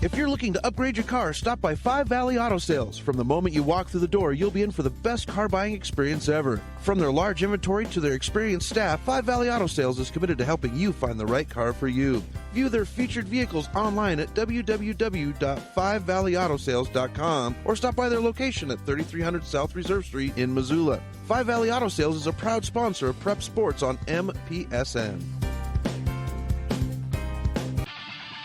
If you're looking to upgrade your car, stop by Five Valley Auto Sales. From the moment you walk through the door, you'll be in for the best car buying experience ever. From their large inventory to their experienced staff, Five Valley Auto Sales is committed to helping you find the right car for you. View their featured vehicles online at www.fivevalleyAutosales.com or stop by their location at 3300 South Reserve Street in Missoula. Five Valley Auto Sales is a proud sponsor of Prep Sports on MPSN.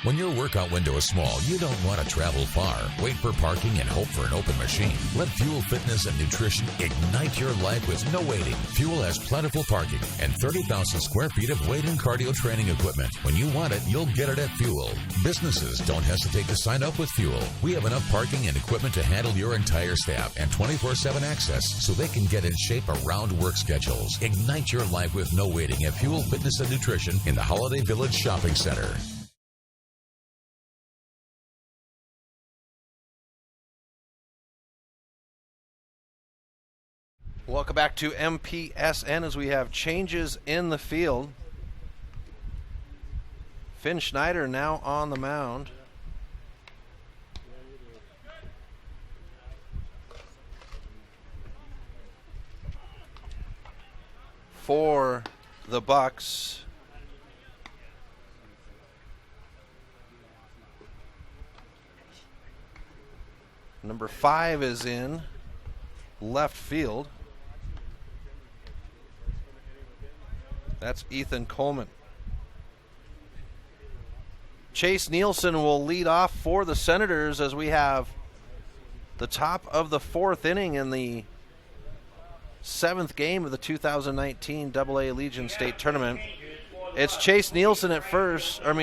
When your workout window is small, you don't want to travel far, wait for parking, and hope for an open machine. Let Fuel Fitness and Nutrition ignite your life with no waiting. Fuel has plentiful parking and 30,000 square feet of weight and cardio training equipment. When you want it, you'll get it at Fuel. Businesses don't hesitate to sign up with Fuel. We have enough parking and equipment to handle your entire staff and 24/7 access so they can get in shape around work schedules. Ignite your life with no waiting at Fuel Fitness and Nutrition in the Holiday Village Shopping Center. Welcome back to MPSN as we have changes in the field. Finn Schneider now on the mound. For the Bucks, number 5 is in left field. That's Ethan Coleman. Chase Nielsen will lead off for the Senators as we have the top of the 4th inning in the 7th game of the 2019 AA Legion State Tournament. It's Chase Nielsen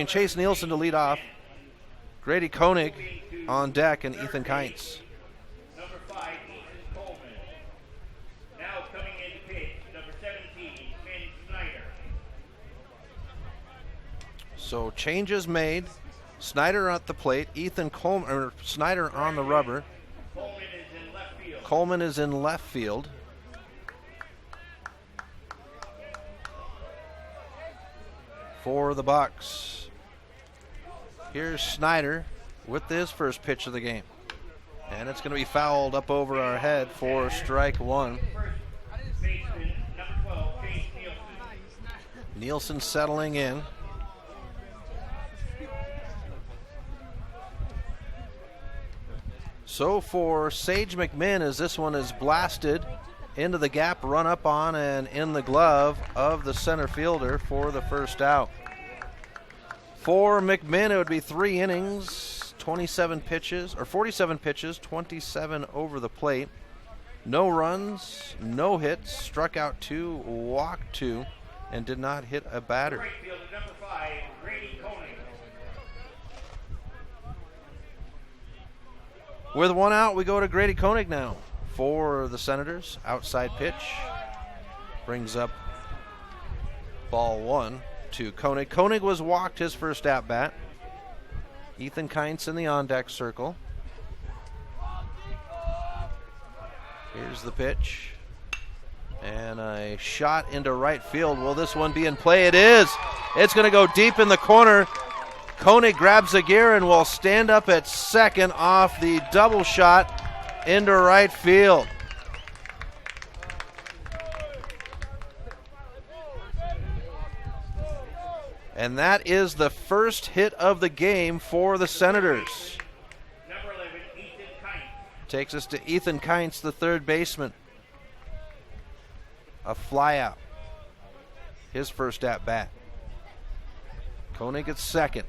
Chase Nielsen to lead off. Grady Koenig on deck and Ethan Kientz. Number 5, Ethan Coleman. Now coming in to pitch, number 17, Finn Schneider. So changes made. Snyder at the plate. Snyder on the rubber. Coleman is in left field. Coleman is in left field. For the Bucks. Here's Snyder with his first pitch of the game. And it's going to be fouled up over our head for strike 1. Nielsen settling in. So for Sage McMinn, as this one is blasted into the gap, run up on and in the glove of the center fielder for the first out. For McMinn, it would be 3 innings, 27 pitches, or 47 pitches, 27 over the plate. No runs, no hits, struck out 2, walked 2, and did not hit a batter. Right fielder number 5, Grady Koenig. With 1 out, we go to Grady Koenig now for the Senators. Outside pitch brings up ball 1 to Koenig. Koenig was walked his first at bat. Ethan Kintz in the on-deck circle. Here's the pitch. And a shot into right field. Will this one be in play? It is. It's going to go deep in the corner. Koenig grabs a gear and will stand up at second off the double shot into right field. And that is the first hit of the game for the Senators. Number 11, Ethan Kintz. Takes us to Ethan Kintz, the third baseman. A flyout. His first at bat. Koenig at second.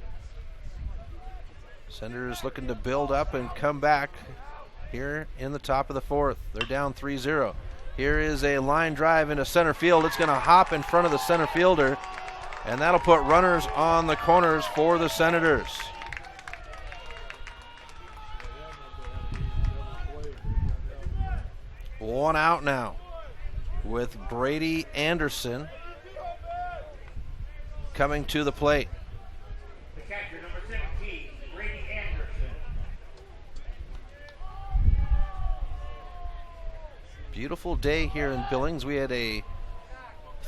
Senators looking to build up and come back here in the top of the 4th. They're down 3-0. Here is a line drive into center field. It's going to hop in front of the center fielder, and that'll put runners on the corners for the Senators. One out now with Brady Anderson coming to the plate. The catcher, number 17, Brady Anderson. Beautiful day here in Billings. We had a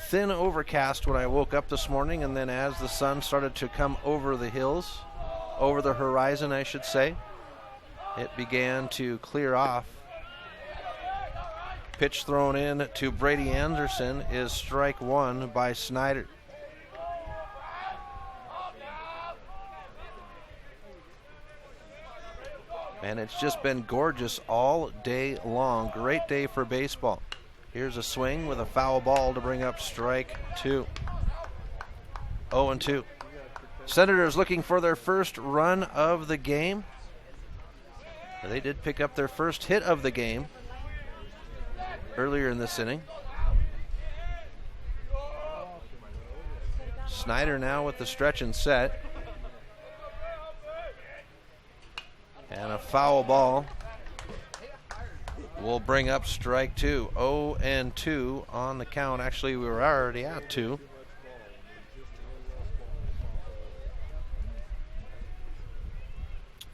thin overcast when I woke up this morning, and then as the sun started to come over the hills, over the horizon I should say, it began to clear off. Pitch thrown in to Brady Anderson is strike 1 by Snyder. And it's just been gorgeous all day long. Great day for baseball. Here's a swing with a foul ball to bring up strike 2. 0-2. Senators looking for their first run of the game. They did pick up their first hit of the game earlier in this inning. Snyder now with the stretch and set. And a foul ball will bring up strike 2. 0-2 on the count. Actually, we were already at 2.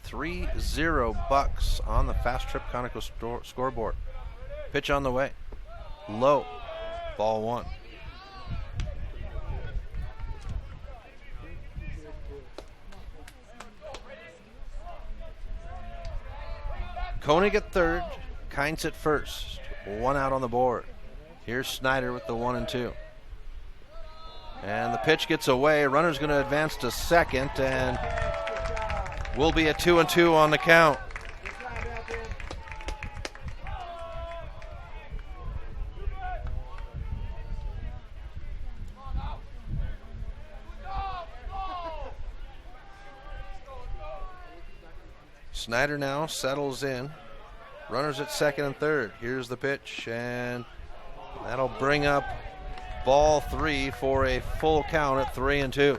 $3-0 Bucks on the Fast Trip Conoco scoreboard. Pitch on the way. Low. Ball 1. Koenig at third. Kintz at first. 1 out on the board. Here's Snyder with the 1-2. And the pitch gets away. Runner's going to advance to second, and will be a 2-2 on the count. Snyder now settles in. Runners at second and third. Here's the pitch, and that'll bring up ball 3 for a full count at 3-2.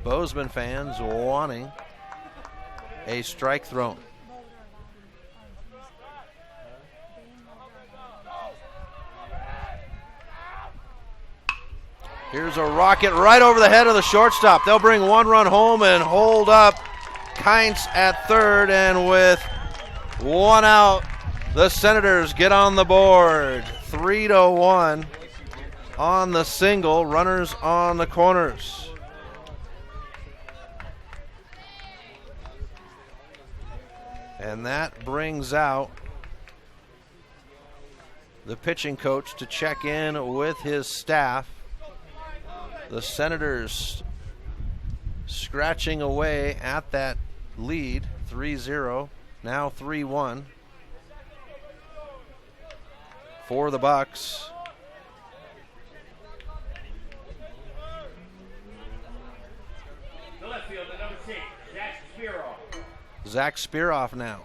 Bozeman fans wanting a strike thrown. Here's a rocket right over the head of the shortstop. They'll bring 1 run home and hold up Kintz at third, and with 1 out, the Senators get on the board. 3-1 on the single. Runners on the corners. And that brings out the pitching coach to check in with his staff. The Senators scratching away at that lead, 3-0, now 3-1 for the Bucks. The left number 6, Zach Spiroff. Zach Spiroff now.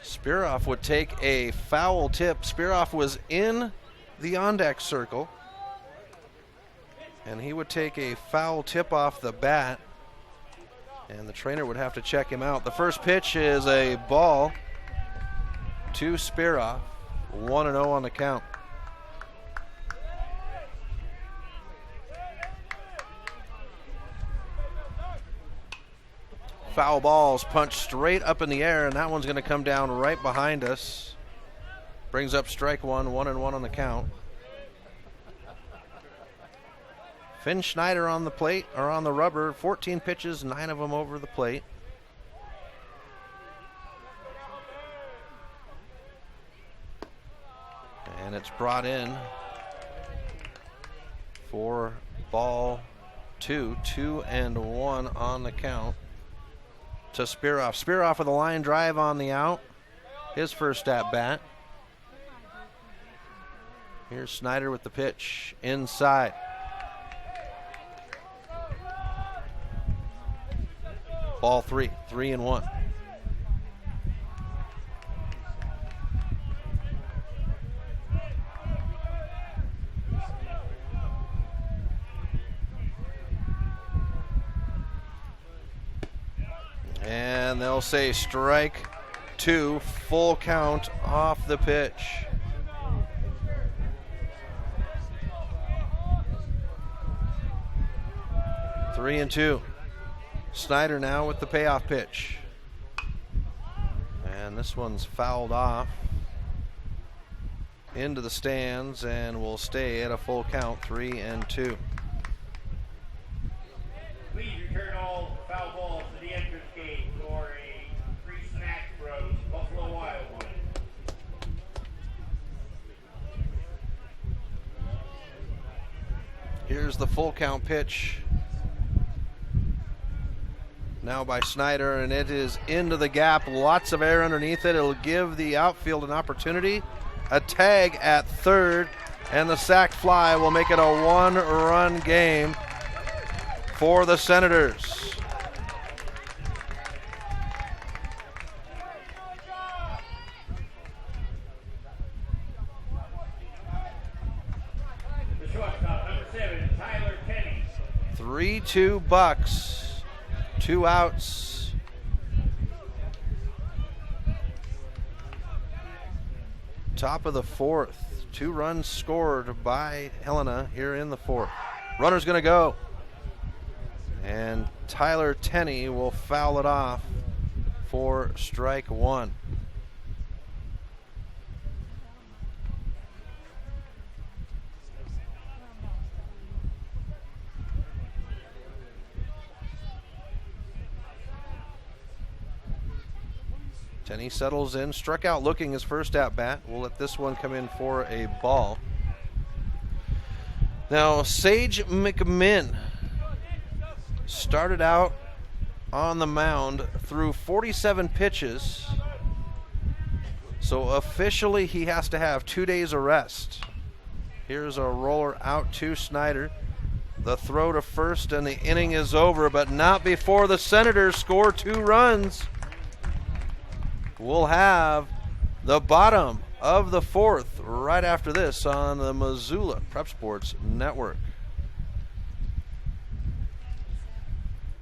Spiroff would take a foul tip. Spiroff was in the on-deck circle, and he would take a foul tip off the bat, and the trainer would have to check him out. The first pitch is a ball to Spiroff, 1-0 on the count. Foul balls punched straight up in the air, and that one's going to come down right behind us. Brings up strike one, 1-1 on the count. Finn Schneider on the plate, or on the rubber, 14 pitches, 9 of them over the plate. And it's brought in for ball 2, 2-1 on the count to Spiroff. Spiroff with a line drive on the out. His first at bat. Here's Snyder with the pitch inside. Ball 3, 3-1. And they'll say strike 2, full count off the pitch. Three and 2. Snyder now with the payoff pitch. And this one's fouled off into the stands and will stay at a full count, 3 and 2. Please return all foul balls to the entrance gate for a free snack bros Buffalo Wild Wings. Here's the full count pitch. Now by Snyder, and it is into the gap. Lots of air underneath it. It'll give the outfield an opportunity. A tag at third, and the sac fly will make it a 1-run game for the Senators. The shortstop, number 7, Tyler Tenney. 3-2 Bucks. 2 outs. Top of the 4th. 2 runs scored by Helena here in the 4th. Runner's going to go. And Tyler Tenney will foul it off for strike 1. Tenney settles in, struck out looking his first at bat. We'll let this one come in for a ball. Now, Sage McMinn started out on the mound through 47 pitches. So officially he has to have 2 days of rest. Here's a roller out to Snyder. The throw to first, and the inning is over, but not before the Senators score 2 runs. We'll have the bottom of the 4th right after this on the Missoula Prep Sports Network.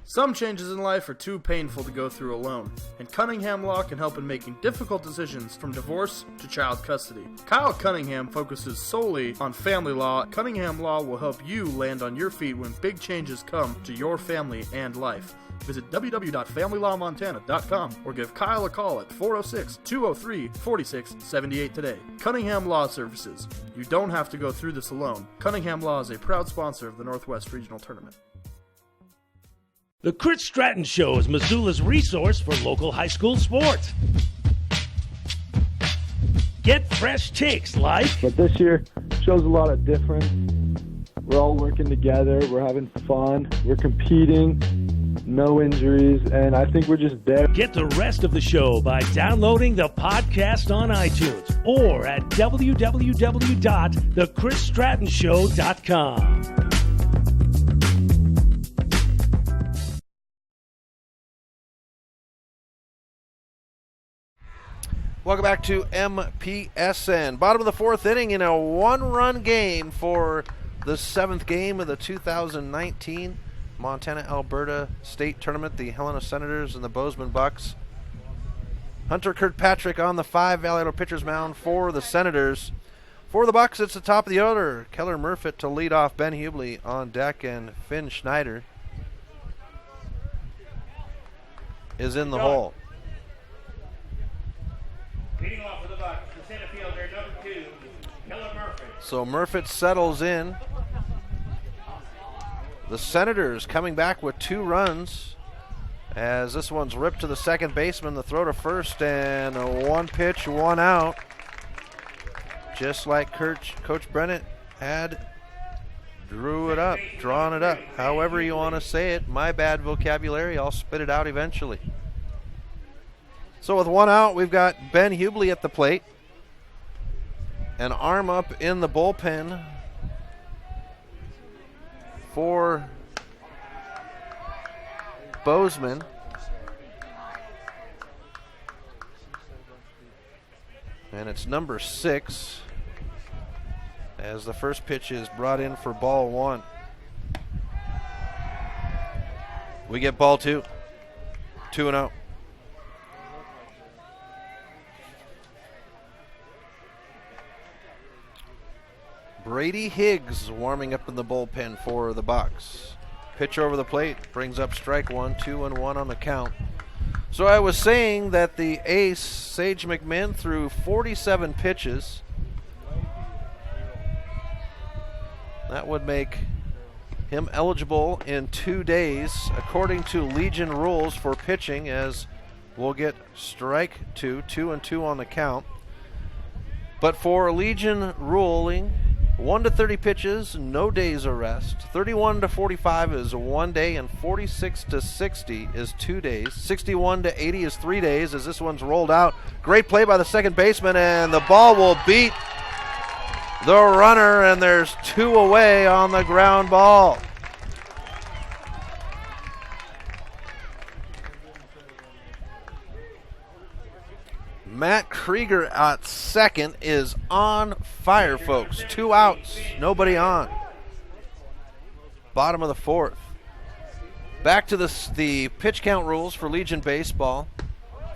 Some changes in life are too painful to go through alone, and Cunningham Law can help in making difficult decisions from divorce to child custody. Kyle Cunningham focuses solely on family law. Cunningham Law will help you land on your feet when big changes come to your family and life. Visit www.familylawmontana.com or give Kyle a call at 406-203-4678 today. Cunningham Law Services. You don't have to go through this alone. Cunningham Law is a proud sponsor of the Northwest Regional Tournament. The Chris Stratton Show is Missoula's resource for local high school sports. Get fresh takes like... But this year shows a lot of difference. We're all working together. We're having fun. We're competing. no injuries, and I think we're just there. Get the rest of the show by downloading the podcast on iTunes or at www.thechrisstrattonshow.com. Welcome back to MPSN. Bottom of the fourth inning in a one-run game for the seventh game of the 2019 Montana-Alberta State Tournament. The Helena Senators and the Bozeman Bucks. Hunter Kirkpatrick on the 5 Valley Idol pitcher's mound for the Senators. For the Bucks, it's the top of the order. Keller Murfitt to lead off, Ben Hubley on deck, and Finn Schneider is in the hole. Leading off for the Bucks, the center fielder, number 2, Keller Murfitt. So Murfitt settles in. The Senators coming back with 2 runs as this one's ripped to the second baseman, the throw to first, and a 1 pitch, 1 out. Just like Coach Bennett had drawn it up. However you want to say it, my bad vocabulary, I'll spit it out eventually. So with 1 out, we've got Ben Hubley at the plate. An arm up in the bullpen for Bozeman. And it's number 6 as the first pitch is brought in for ball 1. We get ball 2. 2-0. Brady Higgs warming up in the bullpen for the Bucks. Pitch over the plate brings up strike 1, 2-1 on the count. So I was saying that the ace, Sage McMinn, threw 47 pitches. That would make him eligible in 2 days, according to Legion rules for pitching, as we'll get strike 2, 2-2 on the count. But for Legion ruling, 1 to 30 pitches, no days of rest. 31 to 45 is 1 day, and 46 to 60 is 2 days. 61 to 80 is 3 days as this one's rolled out. Great play by the second baseman, and the ball will beat the runner, and there's 2 away on the ground ball. Matt Krieger at second is on fire, folks. 2 outs, nobody on. Bottom of the fourth. Back to the pitch count rules for Legion Baseball.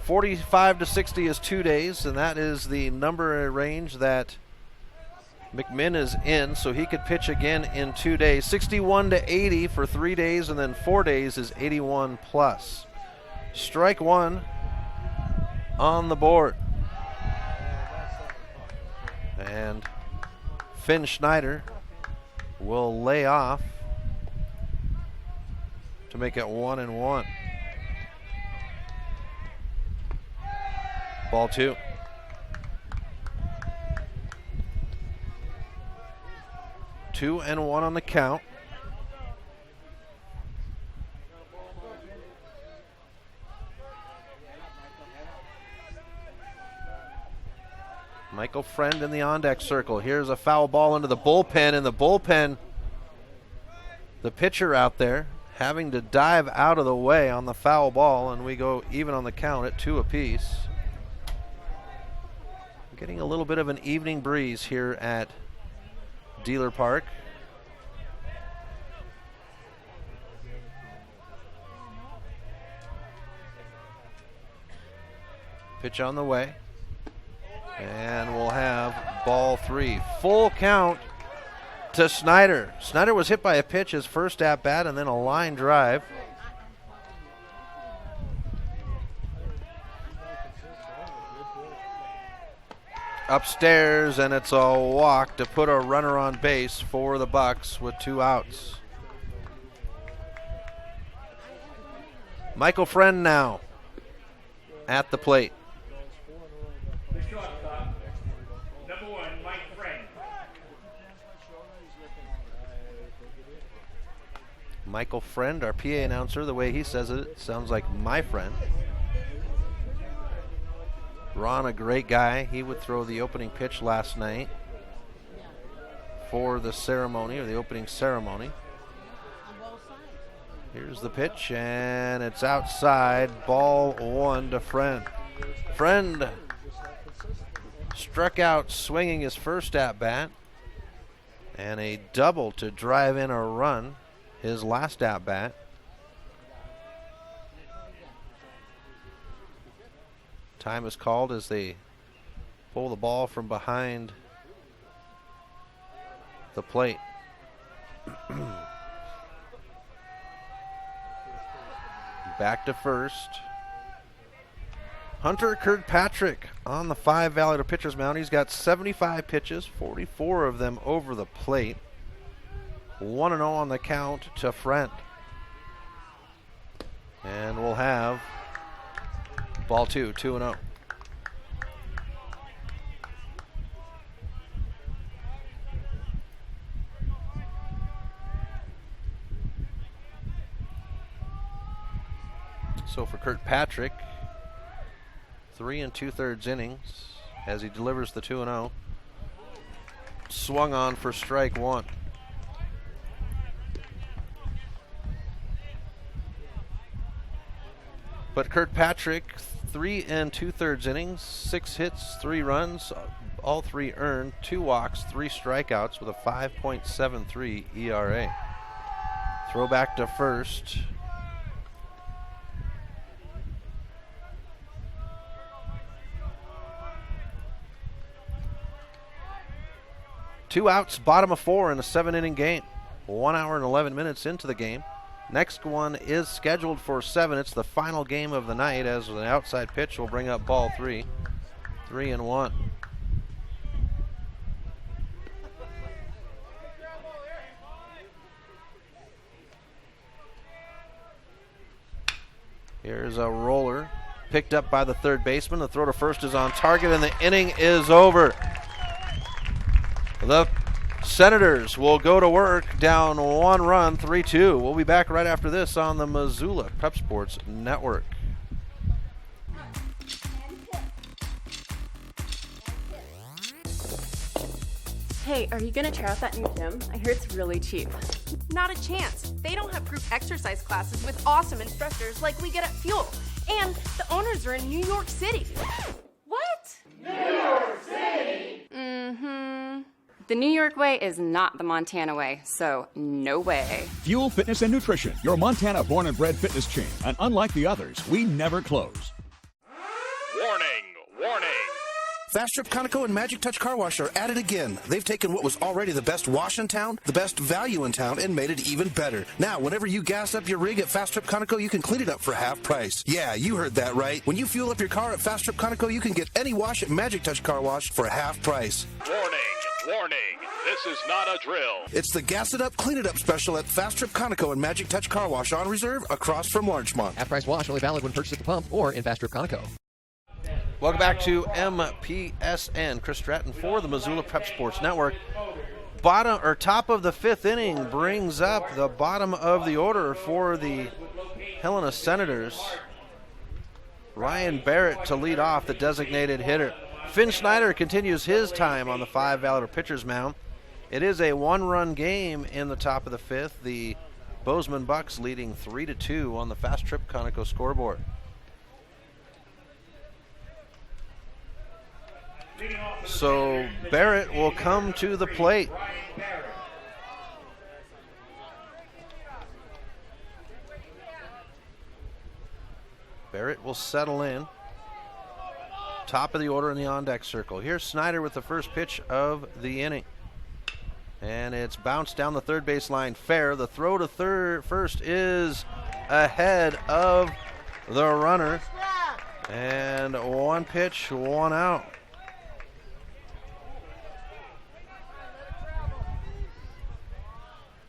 45 to 60 is 2 days, and that is the number range that McMinn is in, so he could pitch again in 2 days. 61 to 80 for 3 days, and then 4 days is 81 plus. Strike 1 on the board. And Finn Schneider will lay off to make it 1-1. Ball 2. Two and 1 on the count. Michael Friend in the on-deck circle. Here's a foul ball into the bullpen. In the bullpen, the pitcher out there having to dive out of the way on the foul ball, and we go even on the count at 2 apiece. Getting a little bit of an evening breeze here at Dealer Park. Pitch on the way. And we'll have ball 3. Full count to Snyder. Snyder was hit by a pitch his first at bat and then a line drive. Upstairs, and it's a walk to put a runner on base for the Bucks with 2 outs. Michael Friend now at the plate. The shortstop, number 1, Mike Friend. Michael Friend, our PA announcer, the way he says it, it sounds like my friend. Ron, a great guy. He would throw the opening pitch last night for the ceremony, or the opening ceremony. Here's the pitch, and it's outside. Ball 1 to Friend. Friend struck out swinging his first at-bat, and a double to drive in a run his last at-bat. Time is called as they pull the ball from behind the plate. Back to first. Hunter Kirkpatrick on the 5 Valley pitcher's mound. He's got 75 pitches, 44 of them over the plate. 1-0 on the count to Friend. And we'll have ball 2, 2-0. So for Kirkpatrick, 3 2/3 innings as he delivers the 2-0. Swung on for strike 1. But Kirkpatrick, 3 2/3 innings, 6 hits, 3 runs, all 3 earned, 2 walks, 3 strikeouts with a 5.73 ERA. Throw back to first. Two outs, bottom of 4 in a 7-inning game. 1 hour and 11 minutes into the game. Next one is scheduled for 7. It's the final game of the night as an outside pitch will bring up ball 3. 3-1. Here's a roller picked up by the third baseman. The throw to first is on target and the inning is over. The Senators will go to work down 1 run, 3-2. We'll be back right after this on the Missoula Prep Sports Network. Hey, are you gonna try out that new gym? I hear it's really cheap. Not a chance. They don't have group exercise classes with awesome instructors like we get at Fuel. And the owners are in New York City. What? New York City? Mm-hmm. The New York way is not the Montana way, so no way. Fuel Fitness and Nutrition, your Montana born and bred fitness chain. And unlike the others, we never close. Warning, warning. Fast Trip Conoco and Magic Touch Car Wash are at it again. They've taken what was already the best wash in town, the best value in town, and made it even better. Now, whenever you gas up your rig at Fast Trip Conoco, you can clean it up for half price. Yeah, you heard that right. When you fuel up your car at Fast Trip Conoco, you can get any wash at Magic Touch Car Wash for half price. Warning, warning. This is not a drill. It's the Gas It Up, Clean It Up special at Fast Trip Conoco and Magic Touch Car Wash on reserve across from Larchmont. Half-price wash only valid when purchased at the pump or in Fast Trip Conoco. Welcome back to MPSN. Chris Stratton for the Missoula Prep Sports Network. Top of the 5th inning brings up the bottom of the order for the Helena Senators. Ryan Barrett to lead off, the designated hitter. Finn Schneider continues his time on the 5 Valor pitcher's mound. It is a 1-run game in the top of the 5th. The Bozeman Bucks leading 3-2 on the Fast Trip Conoco scoreboard. So Barrett will come to the plate. Barrett will settle in. Top of the order in the on-deck circle. Here's Snyder with the first pitch of the inning. And it's bounced down the third base line fair. The throw to first is ahead of the runner. And 1 pitch, 1 out.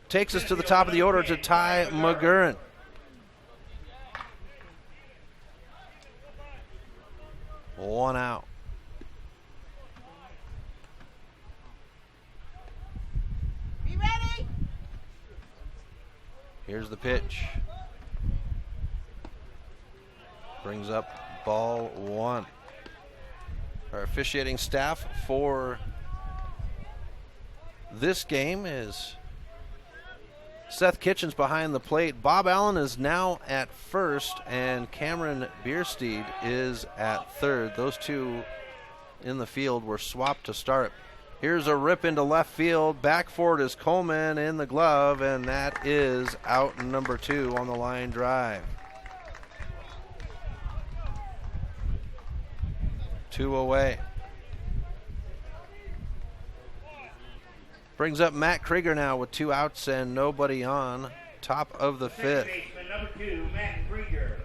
Takes us to the top of the order to Ty McGurran. One out. Be ready. Here's the pitch. Brings up ball one. Our officiating staff for this game is Seth Kitchens behind the plate. Bob Allen is now at first, and Cameron Biersteed is at third. Those two in the field were swapped to start. Here's a rip into left field. Back for it is Coleman in the glove, and that is out number 2 on the line drive. 2 away. Brings up Matt Krieger now with 2 outs and nobody on. Top of the 5th. Baseman number 2, Matt Krieger.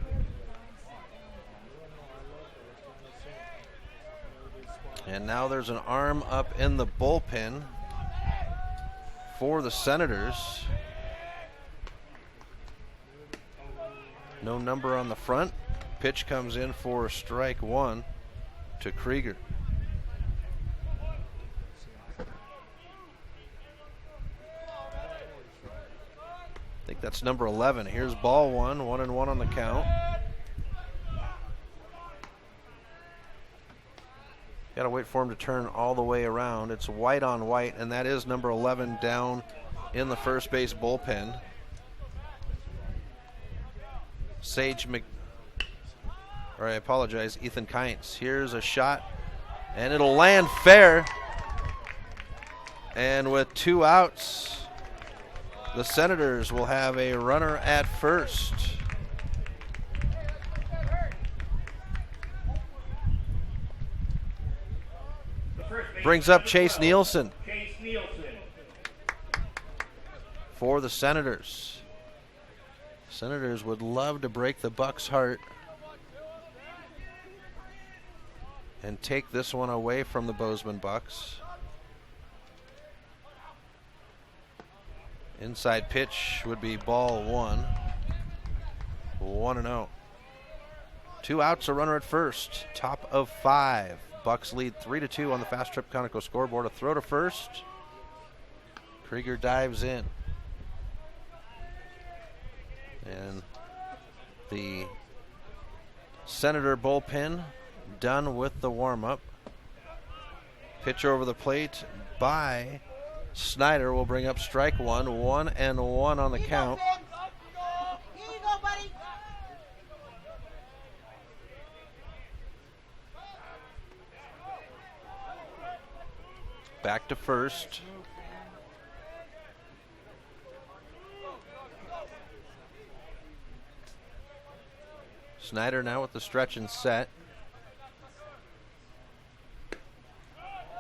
And now there's an arm up in the bullpen for the Senators. No number on the front. Pitch comes in for strike 1 to Krieger. I think that's number 11. Here's ball 1, 1-1 on the count. Got to wait for him to turn all the way around. It's white on white, and that is number 11 down in the first base bullpen. Ethan Kynes. Here's a shot, and it'll land fair. And with 2 outs, the Senators will have a runner at first. Brings up Chase Nielsen for the Senators. Senators would love to break the Bucks' heart and take this one away from the Bozeman Bucks. Inside pitch would be ball 1. 1-0. 2 outs, a runner at first. Top of 5. Bucks lead 3-2 on the Fast Trip Conoco scoreboard. A throw to first. Krieger dives in. And the Senator bullpen done with the warm-up. Pitch over the plate by Snyder will bring up strike 1. 1-1 on the count. Here you go, buddy. Back to first. Snyder now with the stretch and set.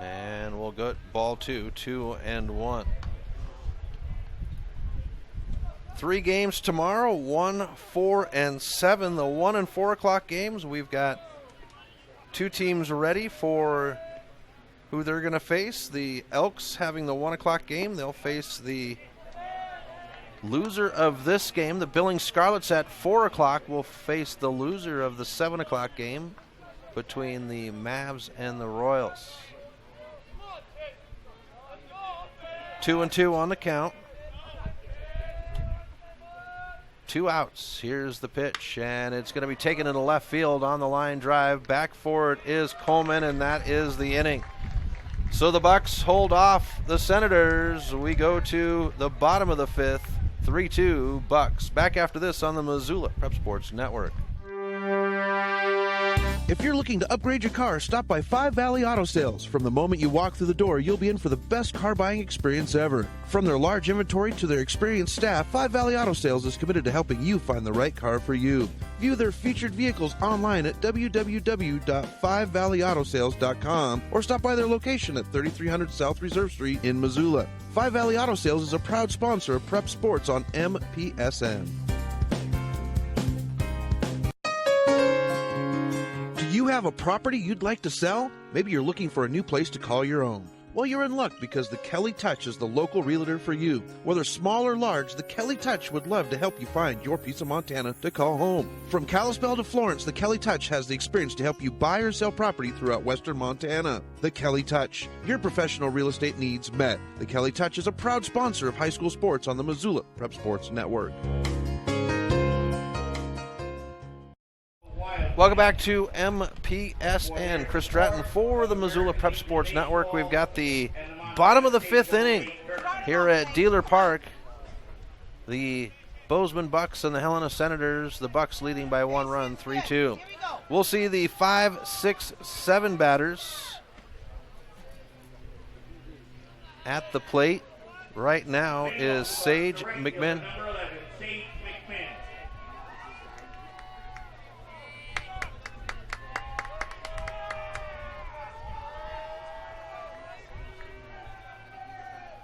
And we'll go ball 2, 2-1. 3 games tomorrow, 1, 4, and 7. The 1 and 4 o'clock games, we've got 2 teams ready for who they're going to face. The Elks having the 1 o'clock game. They'll face the loser of this game. The Billings Scarlets at 4 o'clock will face the loser of the 7 o'clock game between the Mavs and the Royals. 2-2 on the count. 2 outs. Here's the pitch, and it's going to be taken into left field on the line drive. Back for it is Coleman, and that is the inning. So the Bucks hold off the Senators. We go to the bottom of the 5th. 3-2 Bucks. Back after this on the Missoula Prep Sports Network. If you're looking to upgrade your car, stop by Five Valley Auto Sales. From the moment you walk through the door, you'll be in for the best car buying experience ever. From their large inventory to their experienced staff, Five Valley Auto Sales is committed to helping you find the right car for you. View their featured vehicles online at www.5valleyautosales.com or stop by their location at 3300 South Reserve Street in Missoula. Five Valley Auto Sales is a proud sponsor of Prep Sports on MPSN. Do you have a property you'd like to sell? Maybe you're looking for a new place to call your own. Well, you're in luck because the Kelly Touch is the local realtor for you. Whether small or large, the Kelly Touch would love to help you find your piece of Montana to call home. From Kalispell to Florence, the Kelly Touch has the experience to help you buy or sell property throughout western Montana. The Kelly Touch, your professional real estate needs met. The Kelly Touch is a proud sponsor of high school sports on the Missoula Prep Sports Network. Welcome back to MPSN. Chris Stratton for the Missoula Prep Sports Network. We've got the bottom of the 5th inning here at Dealer Park. The Bozeman Bucks and the Helena Senators. The Bucks leading by 1 run, 3-2. We'll see the 5, 6, 7 batters at the plate. Right now is Sage McMinn.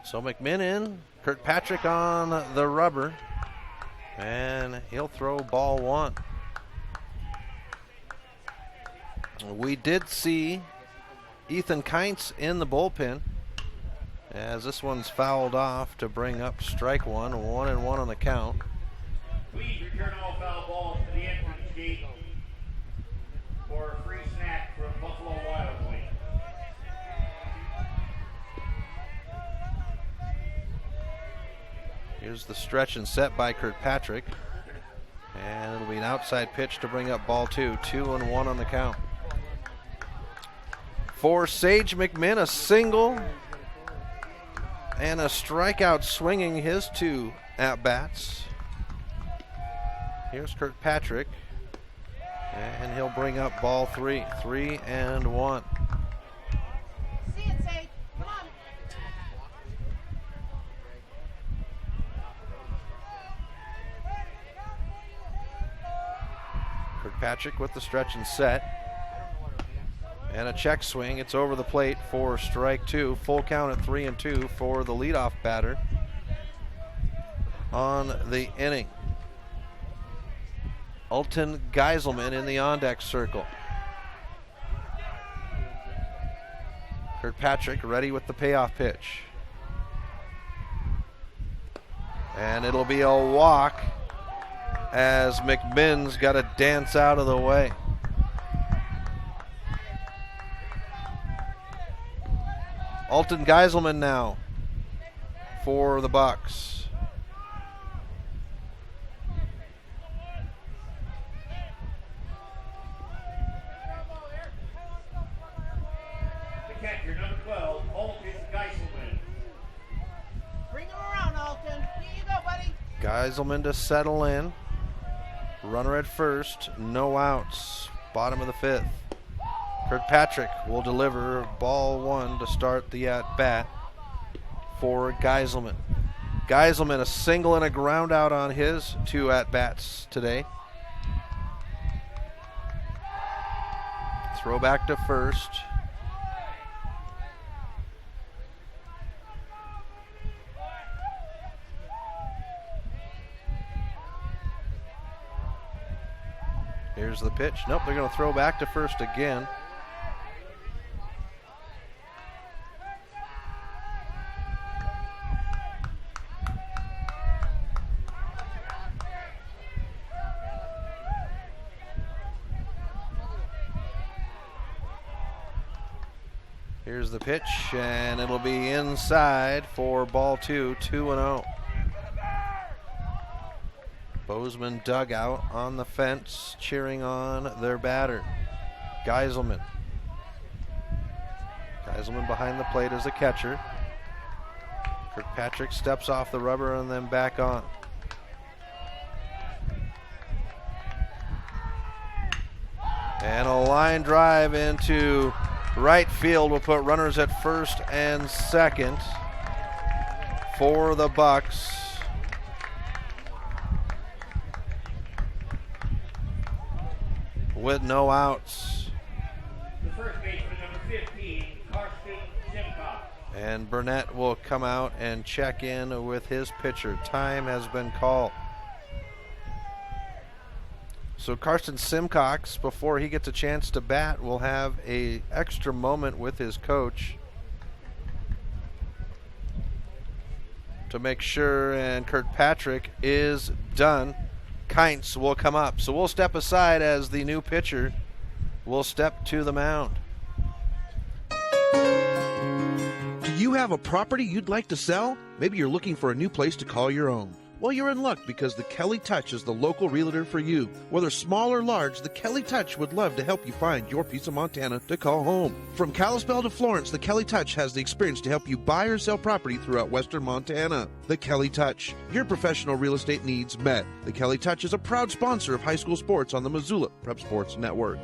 So McMinn in, Kirkpatrick on the rubber, and he'll throw ball 1. We did see Ethan Kientz in the bullpen, as this one's fouled off to bring up strike 1, 1-1 on the count. Please return all foul balls to the entrance gate for a free snack from Buffalo Wild Wings. Here's the stretch and set by Kirkpatrick. And it'll be an outside pitch to bring up ball 2. 2-1 on the count. For Sage McMinn, a single and a strikeout swinging his 2 at-bats. Here's Kirkpatrick. And he'll bring up ball 3. 3-1. See it, Sage. Come on. Kirkpatrick with the stretch and set. And a check swing. It's over the plate for strike 2. Full count at 3-2 for the leadoff batter on the inning. Alton Geiselman in the on-deck circle. Kirkpatrick ready with the payoff pitch. And it'll be a walk as McMinn's got to dance out of the way. Alton Geiselman now for the Bucks. The catcher, number 12, Alton Geiselman. Bring him around, Alton. Here you go, buddy. Geiselman to settle in. Runner at first, no outs. Bottom of the 5th. Kirkpatrick will deliver ball 1 to start the at-bat for Geiselman. Geiselman a single and a ground out on his 2 at-bats today. Throw back to first. Here's the pitch. Nope, they're going to throw back to first again. Here's the pitch, and it'll be inside for ball 2, 2-0. Bozeman dugout on the fence, cheering on their batter, Geiselman. Geiselman behind the plate as a catcher. Kirkpatrick steps off the rubber and then back on. And a line drive into right field will put runners at first and second for the Bucks. With no outs. The first baseman, number 15, Karsten Simcox. And Burnett will come out and check in with his pitcher. Time has been called. So Karsten Simcox, before he gets a chance to bat, will have an extra moment with his coach to make sure, and Kirkpatrick is done. Kynes will come up. So we'll step aside as the new pitcher will step to the mound. Do you have a property you'd like to sell? Maybe you're looking for a new place to call your own. Well, you're in luck because the Kelly Touch is the local realtor for you. Whether small or large, the Kelly Touch would love to help you find your piece of Montana to call home. From Kalispell to Florence, the Kelly Touch has the experience to help you buy or sell property throughout western Montana. The Kelly Touch, your professional real estate needs met. The Kelly Touch is a proud sponsor of high school sports on the Missoula Prep Sports Network.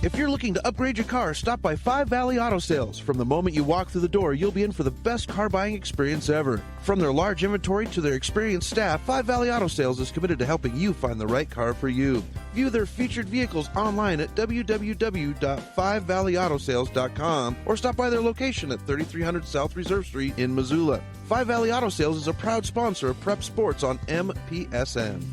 If you're looking to upgrade your car, stop by Five Valley Auto Sales. From the moment you walk through the door, you'll be in for the best car buying experience ever. From their large inventory to their experienced staff, Five Valley Auto Sales is committed to helping you find the right car for you. View their featured vehicles online at www.5valleyautosales.com or stop by their location at 3300 South Reserve Street in Missoula. Five Valley Auto Sales is a proud sponsor of Prep Sports on MPSN.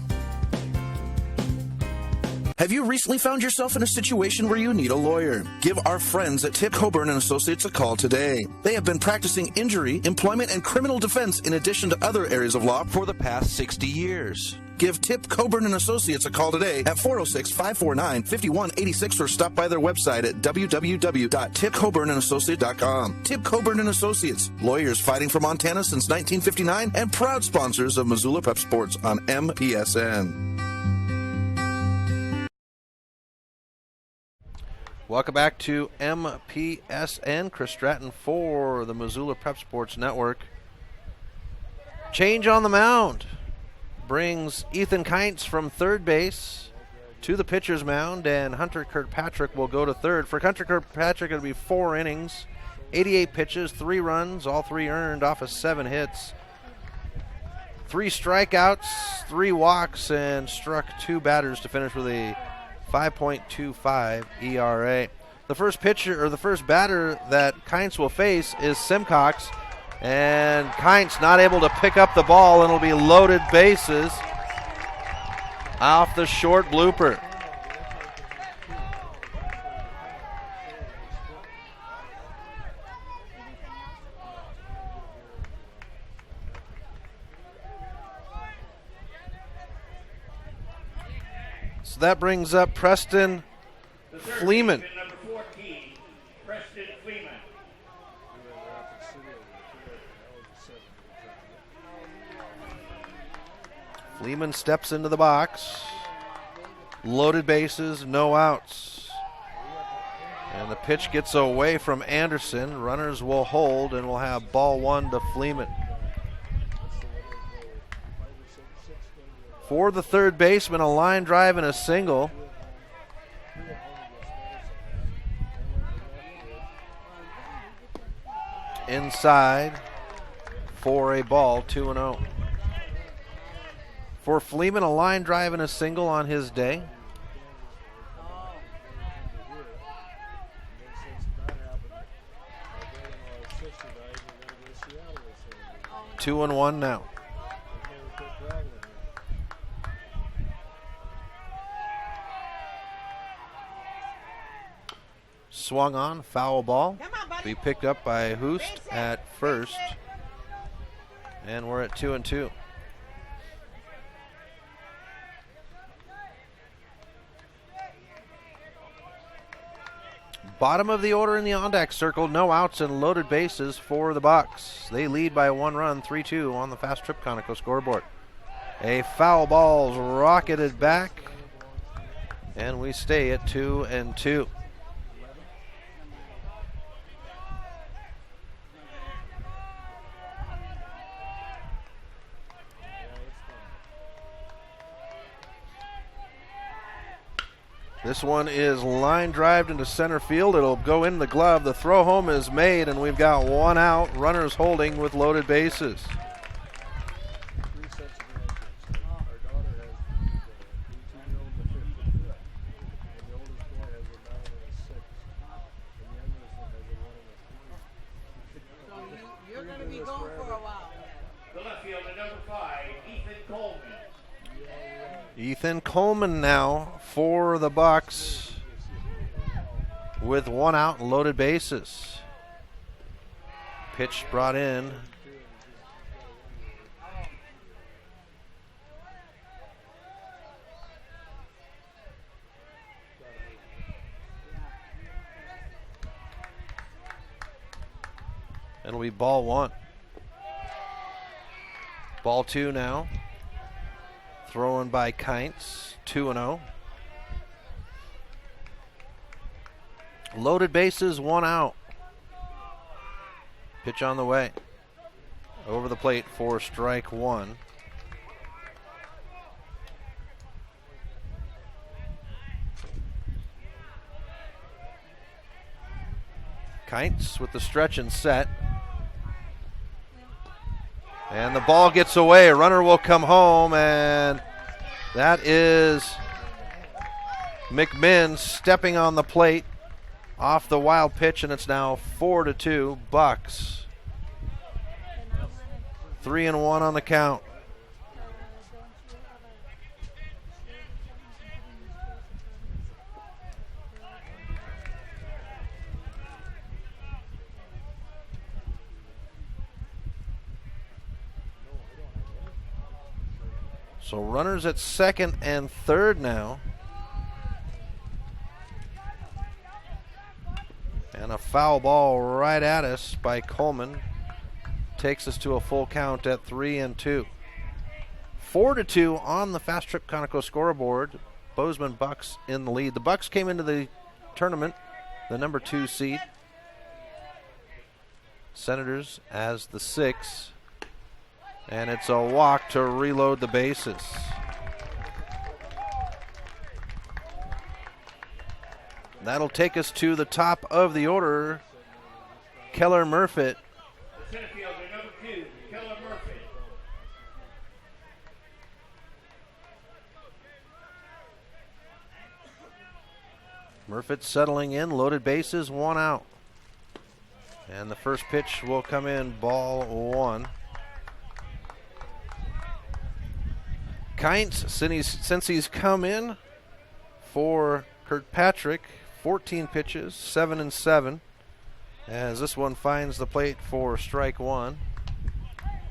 Have you recently found yourself in a situation where you need a lawyer? Give our friends at Tip Coburn & Associates a call today. They have been practicing injury, employment, and criminal defense in addition to other areas of law for the past 60 years. Give Tip Coburn & Associates a call today at 406-549-5186 or stop by their website at www.tipcoburnandassociates.com. Tip Coburn & Associates, lawyers fighting for Montana since 1959 and proud sponsors of Missoula Prep Sports on MPSN. Welcome back to MPSN. Chris Stratton for the Missoula Prep Sports Network. Change on the mound brings Ethan Kynes from third base to the pitcher's mound, and Hunter Kirkpatrick will go to third. For Hunter Kirkpatrick, it'll be 4 innings, 88 pitches, 3 runs, all 3 earned off of 7 hits. 3 strikeouts, 3 walks, and struck 2 batters to finish with a 5.25 ERA. The first batter that Kynes will face is Simcox, and Kynes not able to pick up the ball, and it'll be loaded bases off the short blooper. So that brings up Preston Fleeman. Number 14, Preston Fleeman. Fleeman steps into the box. Loaded bases, no outs. And the pitch gets away from Anderson. Runners will hold, and we'll have ball 1 to Fleeman. For the third baseman, a line drive and a single. Inside for a ball, 2-0. For Fleeman, a line drive and a single on his day. Two and one now. Swung on, foul ball. Be picked up by Hoost at first. And we're at 2-2. Bottom of the order in the on-deck circle. No outs and loaded bases for the Bucks. They lead by 1 run, 3-2 on the Fast Trip Conoco scoreboard. A foul ball's rocketed back. And we stay at 2-2. This one is line drived into center field. It'll go in the glove. The throw home is made, and we've got 1 out. Runners holding with loaded bases. You're going to be gone for a while. The left fielder, number 5, Ethan Coleman. Ethan Coleman now for the Bucks with 1 out and loaded bases. Pitch brought in. It'll be ball 1. Ball 2 now. Thrown by Kynes, 2-0. Loaded bases, 1 out. Pitch on the way. Over the plate for strike 1. Kynes with the stretch and set. And the ball gets away. Runner will come home, and that is McMinn stepping on the plate off the wild pitch, and it's now 4-2 Bucks. 3-1 on the count. So runners at second and third now. And a foul ball right at us by Coleman takes us to a full count at 3-2. 4-2 on the Fast Trip Conoco scoreboard. Bozeman Bucks in the lead. The Bucks came into the tournament the number 2 seed. Senators as the 6. And it's a walk to reload the bases. That'll take us to the top of the order. Keller Murfitt. The center fielder, number 2, Keller Murfitt. Murfitt settling in, loaded bases, 1 out. And the first pitch will come in, ball 1. Kynes, since he's come in for Kirkpatrick, 14 pitches, 7-7. As this one finds the plate for strike 1.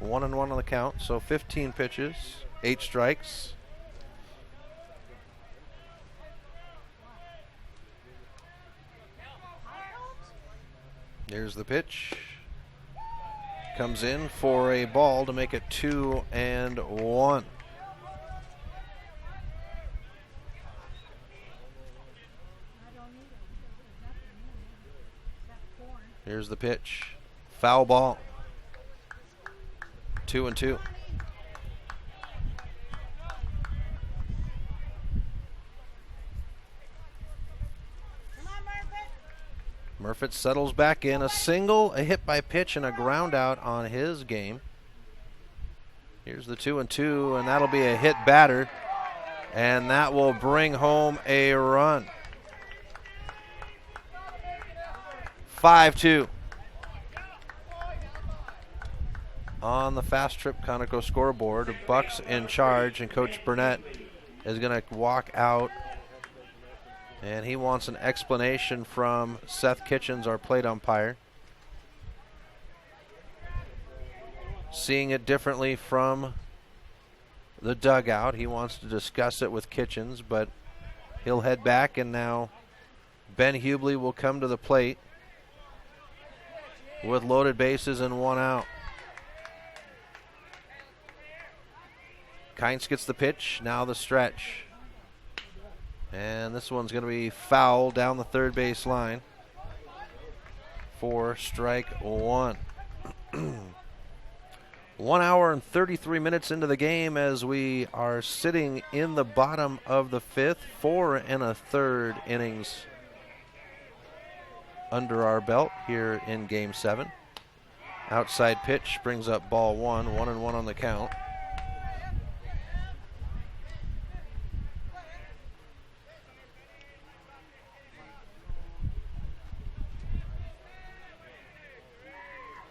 1-1 on the count, so 15 pitches, 8 strikes. There's the pitch. Comes in for a ball to make it 2-1. Here's the pitch. Foul ball. 2-2. Murfitt settles back in. A single, a hit by pitch, and a ground out on his game. Here's the 2-2, and that'll be a hit batter. And that will bring home a run. 5-2 on the Fast Trip Conoco scoreboard. Bucks in charge, and Coach Burnett is going to walk out, and he wants an explanation from Seth Kitchens, our plate umpire. Seeing it differently from the dugout, he wants to discuss it with Kitchens, but he'll head back, and now Ben Hubley will come to the plate with loaded bases and 1 out. Kynes gets the pitch, now the stretch. And this one's going to be foul down the third base line for strike 1. 1 hour and 33 minutes into the game as we are sitting in the bottom of the 5th. 4 1/3 innings under our belt here in Game 7. Outside pitch brings up ball 1, 1-1 on the count.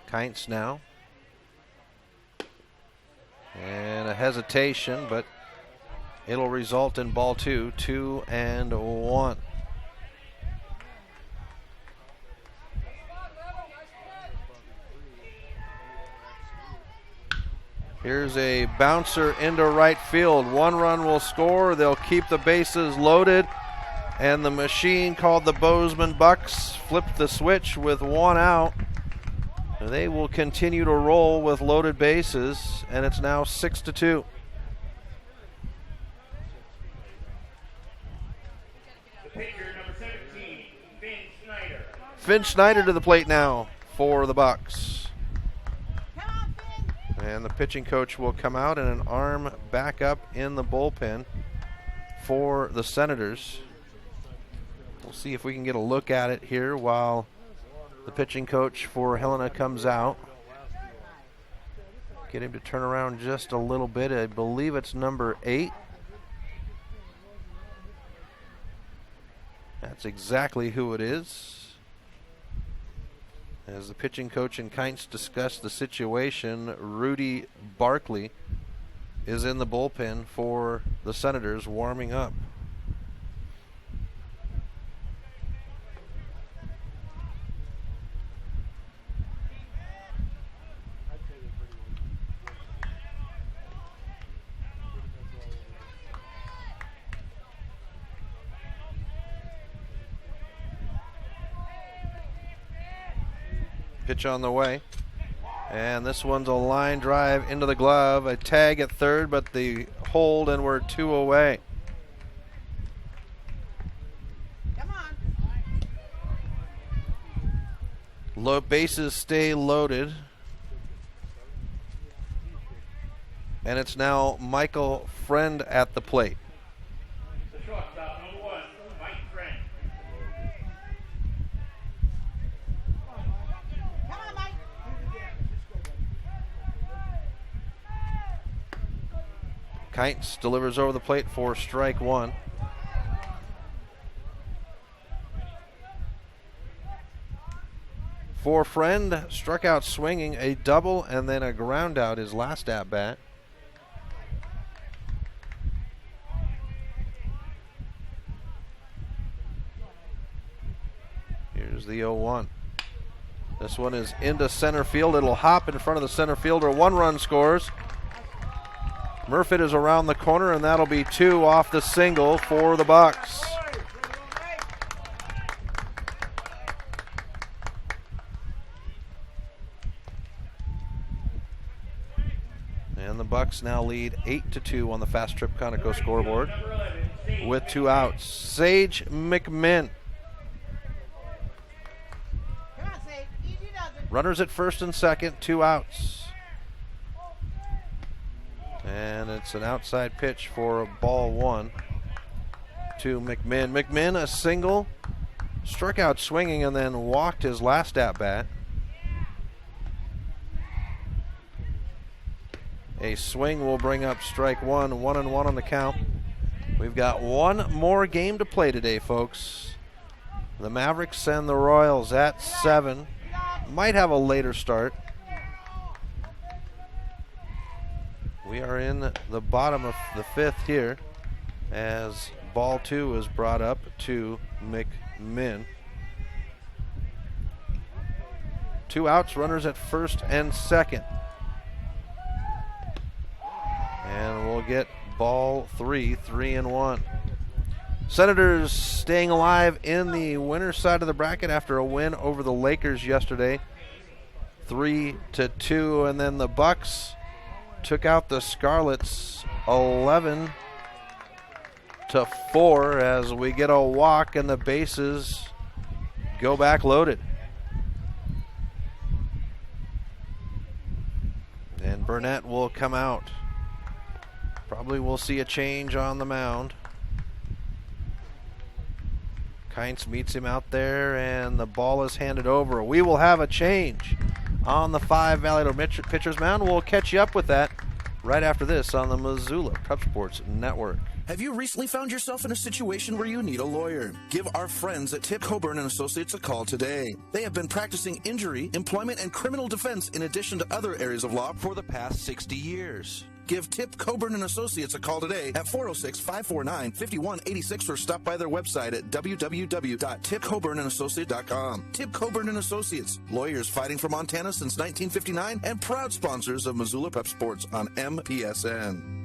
Kynes now. And a hesitation, but it'll result in ball 2, 2-1. Here's a bouncer into right field. 1 run will score. They'll keep the bases loaded. And the machine called the Bozeman Bucks flipped the switch with 1 out. They will continue to roll with loaded bases, and it's now 6-2. The pitcher, number 17, Finn Schneider. Finn Schneider to the plate now for the Bucks. And the pitching coach will come out and an arm back up in the bullpen for the Senators. We'll see if we can get a look at it here while the pitching coach for Helena comes out. Get him to turn around just a little bit. I believe it's number 8. That's exactly who it is. As the pitching coach and Kynes discuss the situation, Rudy Barkley is in the bullpen for the Senators warming up. Pitch on the way. And this one's a line drive into the glove. A tag at third, but the hold, and we're 2 away. Come on. Low bases stay loaded. And it's now Michael Friend at the plate. The shortstop, number 1, Mike Friend. Kynes delivers over the plate for strike 1. For Friend, struck out swinging, a double and then a ground out his last at bat. Here's the 0-1. This one is into center field. It'll hop in front of the center fielder. 1 run scores. Murphy is around the corner, and that'll be 2 off the single for the Bucks. And the Bucks now lead 8-2 on the Fast Trip Conoco scoreboard with 2 outs. Sage McMinn. Runners at first and second, 2 outs. And it's an outside pitch for ball 1 to McMinn. McMinn, a single, struck out swinging and then walked his last at bat. A swing will bring up strike 1, 1-1 on the count. We've got 1 more game to play today, folks. The Mavericks and the Royals at 7. Might have a later start. We are in the bottom of the 5th here as ball 2 is brought up to McMinn. 2 outs, runners at first and second. And we'll get ball 3, 3-1. Senators staying alive in the winner's side of the bracket after a win over the Lakers yesterday, 3-2, and then the Bucks took out the Scarlets 11-4 as we get a walk and the bases go back loaded. And Burnett will come out. Probably we'll see a change on the mound. Kynes meets him out there and the ball is handed over. We will have a change on the 5 Valley pitcher's mound. We'll catch you up with that right after this on the Missoula Prep Sports Network. Have you recently found yourself in a situation where you need a lawyer? Give our friends at Tip Coburn & Associates a call today. They have been practicing injury, employment, and criminal defense in addition to other areas of law for the past 60 years. Give Tip Coburn & Associates a call today at 406-549-5186 or stop by their website at www.tipcoburnandassociate.com. Tip Coburn & Associates, lawyers fighting for Montana since 1959 and proud sponsors of Missoula Prep Sports on MPSN.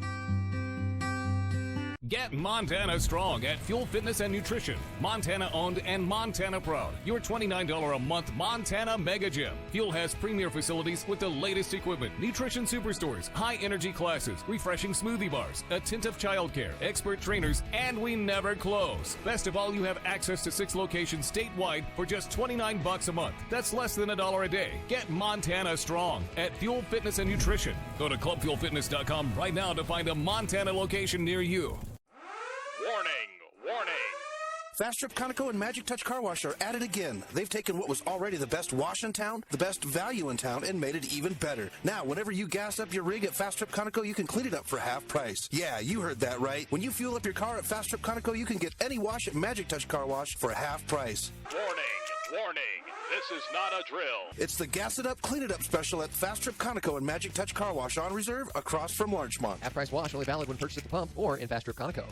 Get Montana strong at Fuel Fitness and Nutrition. Montana owned and Montana proud. Your $29 a month Montana Mega Gym. Fuel has premier facilities with the latest equipment, nutrition superstores, high energy classes, refreshing smoothie bars, attentive childcare, expert trainers, and we never close. Best of all, you have access to 6 locations statewide for just $29 a month. That's less than $1 a day. Get Montana strong at Fuel Fitness and Nutrition. Go to clubfuelfitness.com right now to find a Montana location near you. Warning, warning. Fast Trip Conoco and Magic Touch Car Wash are at it again. They've taken what was already the best wash in town, the best value in town, and made it even better. Now, whenever you gas up your rig at Fast Trip Conoco, you can clean it up for half price. Yeah, you heard that right. When you fuel up your car at Fast Trip Conoco, you can get any wash at Magic Touch Car Wash for half price. Warning, warning. This is not a drill. It's the Gas It Up, Clean It Up special at Fast Trip Conoco and Magic Touch Car Wash on reserve across from Larchmont. Half-price wash only valid when purchased at the pump or in Fast Trip Conoco.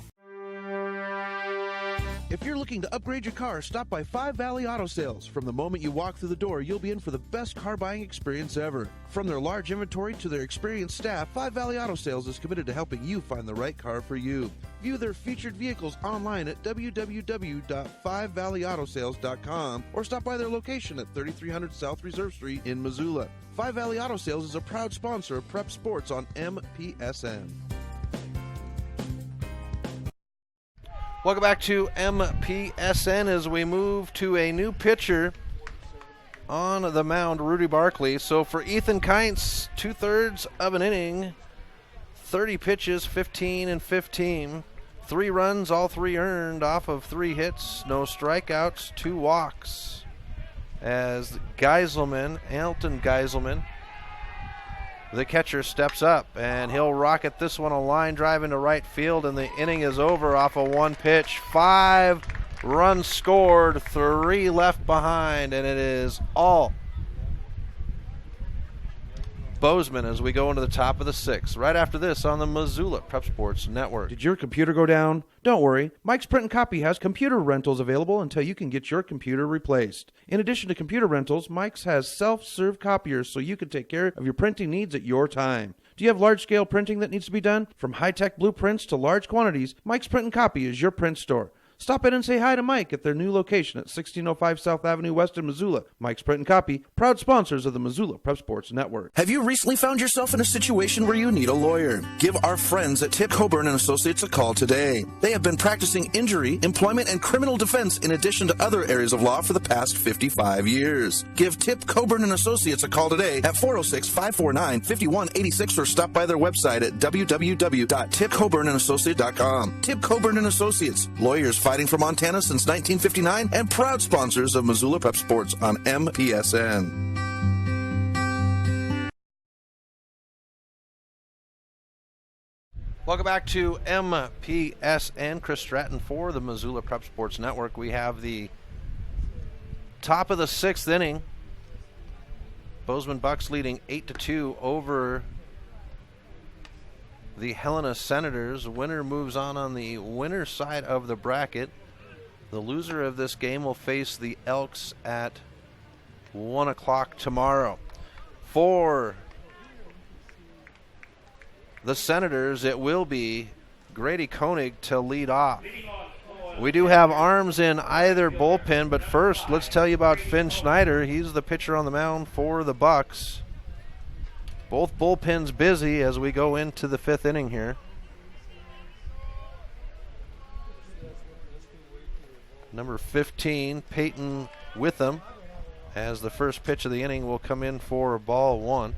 If you're looking to upgrade your car, stop by Five Valley Auto Sales. From the moment you walk through the door, you'll be in for the best car buying experience ever. From their large inventory to their experienced staff, Five Valley Auto Sales is committed to helping you find the right car for you. View their featured vehicles online at www.5valleyautosales.com or stop by their location at 3300 South Reserve Street in Missoula. Five Valley Auto Sales is a proud sponsor of Prep Sports on MPSN. Welcome back to MPSN as we move to a new pitcher on the mound, Rudy Barkley. So for Ethan Kientz, 2/3 of an inning, 30 pitches, 15 and 15. 3 runs, all 3 earned off of 3 hits, no strikeouts, 2 walks. As Alton Geiselman, the catcher, steps up, and he'll rocket this one a line drive into right field, and the inning is over off of 1 pitch. 5 runs scored, 3 left behind, and it is all Bozeman as we go into the top of the 6th. Right after this on the Missoula Prep Sports Network. Did your computer go down? Don't worry. Mike's Print and Copy has computer rentals available until you can get your computer replaced. In addition to computer rentals, Mike's has self-serve copiers so you can take care of your printing needs at your time. Do you have large-scale printing that needs to be done? From high-tech blueprints to large quantities, Mike's Print and Copy is your print store. Stop in and say hi to Mike at their new location at 1605 South Avenue West in Missoula. Mike's Print and Copy, proud sponsors of the Missoula Prep Sports Network. Have you recently found yourself in a situation where you need a lawyer? Give our friends at Tip Coburn & Associates a call today. They have been practicing injury, employment, and criminal defense in addition to other areas of law for the past 55 years. Give Tip Coburn & Associates a call today at 406-549-5186 or stop by their website at www.tipcoburnandassociate.com. Tip Coburn & Associates, lawyers fighting for Montana since 1959 and proud sponsors of Missoula Prep Sports on MPSN. Welcome back to MPSN. Chris Stratton for the Missoula Prep Sports Network. We have the top of the 6th inning. Bozeman Bucks leading 8-2 over the Helena Senators. Winner moves on the winner side of the bracket. The loser of this game will face the Elks at 1 o'clock tomorrow. For the Senators, it will be Grady Koenig to lead off. We do have arms in either bullpen, but first, let's tell you about Finn Schneider. He's the pitcher on the mound for the Bucks. Both bullpens busy as we go into the 5th inning here. Number 15, Peyton Witham, as the first pitch of the inning will come in for ball 1.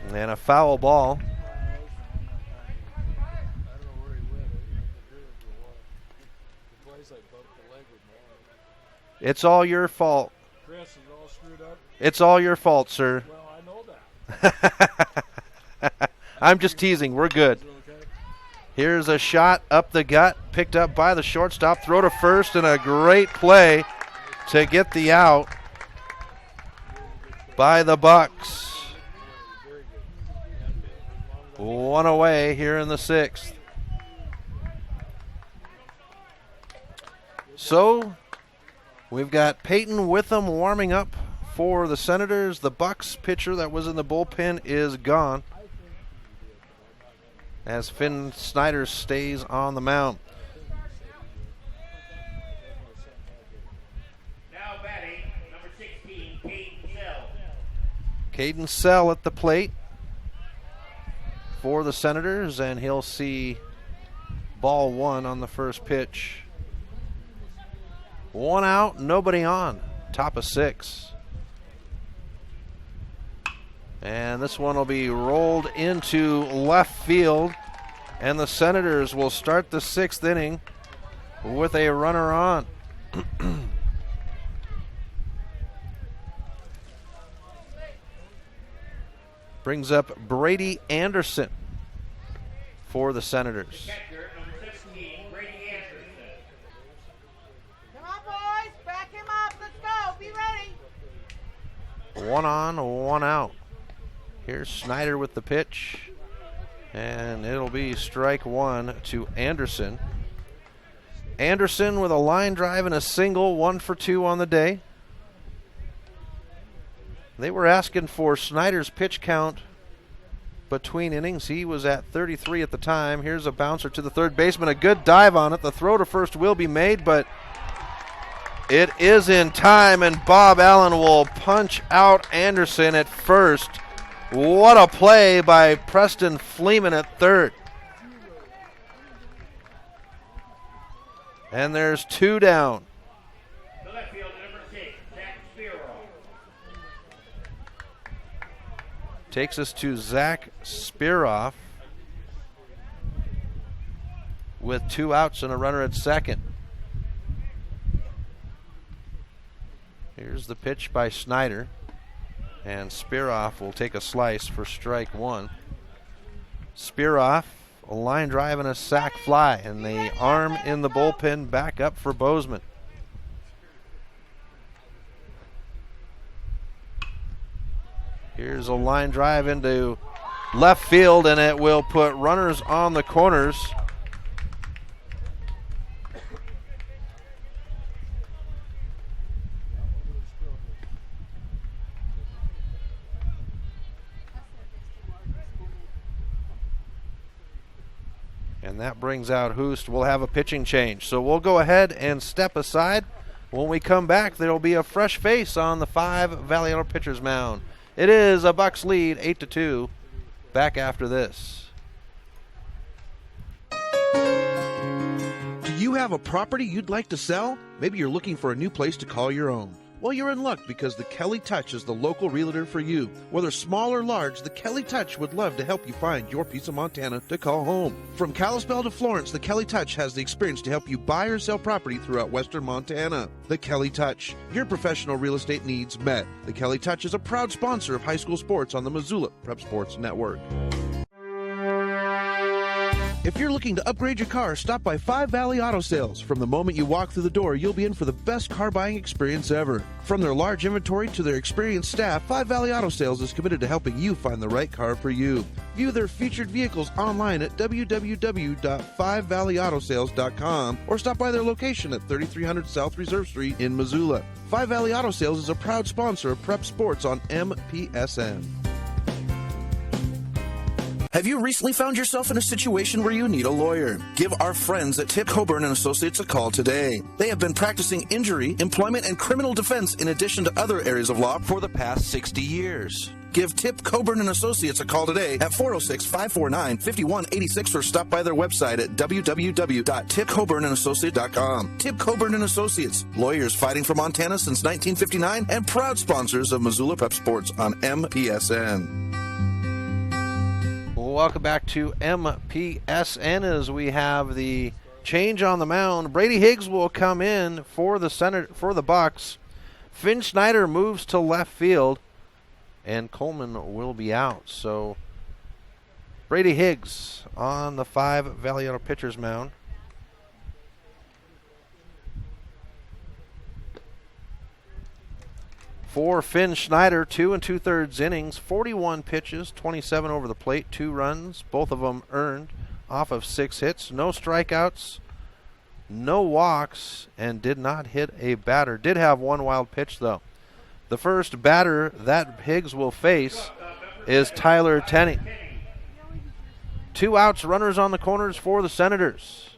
And a foul ball. It's all your fault. Chris is all screwed up. It's all your fault, sir. Well, I know that. I'm just teasing. We're good. Here's a shot up the gut, picked up by the shortstop. Throw to first, and a great play to get the out by the Bucks. One away here in the 6th. So we've got Peyton Witham warming up for the Senators. The Bucks pitcher that was in the bullpen is gone, as Finn Snyder stays on the mound. Now batting, number 16, Caden Sell. Caden Sell at the plate for the Senators, and he'll see ball 1 on the first pitch. 1 out, nobody on. Top of 6. And this one will be rolled into left field, and the Senators will start the 6th inning with a runner on. Brings up Brady Anderson for the Senators. Catcher, number 17, Brady Anderson. Come on, boys. Back him up. Let's go. Be ready. 1 on, 1 out. Here's Snyder with the pitch, and it'll be strike 1 to Anderson. Anderson with a line drive and a single, 1 for 2 on the day. They were asking for Snyder's pitch count between innings. He was at 33 at the time. Here's a bouncer to the third baseman. A good dive on it. The throw to first will be made, but it is in time, and Bob Allen will punch out Anderson at first. What a play by Preston Fleeman at third. And there's 2 down. The left fielder, number 6, Zach Spiro. Takes us to Zach Spiroff with 2 outs and a runner at second. Here's the pitch by Snyder, and Spiroff will take a slice for strike 1. Spiroff, a line drive and a sac fly, and the arm in the bullpen back up for Bozeman. Here's a line drive into left field, and it will put runners on the corners. And that brings out Hoost. We'll have a pitching change. So we'll go ahead and step aside. When we come back, there will be a fresh face on the 5 Valley Auto pitcher's mound. It is a Bucks lead, 8-2. Back after this. Do you have a property you'd like to sell? Maybe you're looking for a new place to call your own. Well, you're in luck because the Kelly Touch is the local realtor for you. Whether small or large, the Kelly Touch would love to help you find your piece of Montana to call home. From Kalispell to Florence, the Kelly Touch has the experience to help you buy or sell property throughout western Montana. The Kelly Touch, your professional real estate needs met. The Kelly Touch is a proud sponsor of high school sports on the Missoula Prep Sports Network. If you're looking to upgrade your car, stop by 5 Valley Auto Sales. From the moment you walk through the door, you'll be in for the best car buying experience ever. From their large inventory to their experienced staff, 5 Valley Auto Sales is committed to helping you find the right car for you. View their featured vehicles online at www.5valleyautosales.com or stop by their location at 3300 South Reserve Street in Missoula. 5 Valley Auto Sales is a proud sponsor of Prep Sports on MPSN. Have you recently found yourself in a situation where you need a lawyer? Give our friends at Tip Coburn & Associates a call today. They have been practicing injury, employment, and criminal defense in addition to other areas of law for the past 60 years. Give Tip Coburn & Associates a call today at 406-549-5186 or stop by their website at www.tipcoburnandassociates.com. Tip Coburn & Associates, lawyers fighting for Montana since 1959 and proud sponsors of Missoula Prep Sports on MPSN. Welcome back to MPSN as we have the change on the mound. Brady Higgs will come in for the Bucks. Finn Snyder moves to left field, and Coleman will be out. So Brady Higgs on the 5 Valley Auto pitcher's mound. For Finn Schneider, 2 2/3 innings, 41 pitches, 27 over the plate, 2 runs, both of them earned off of 6 hits, no strikeouts, no walks, and did not hit a batter. Did have 1 wild pitch, though. The first batter that Higgs will face is Tyler Tenney. 2 outs, runners on the corners for the Senators.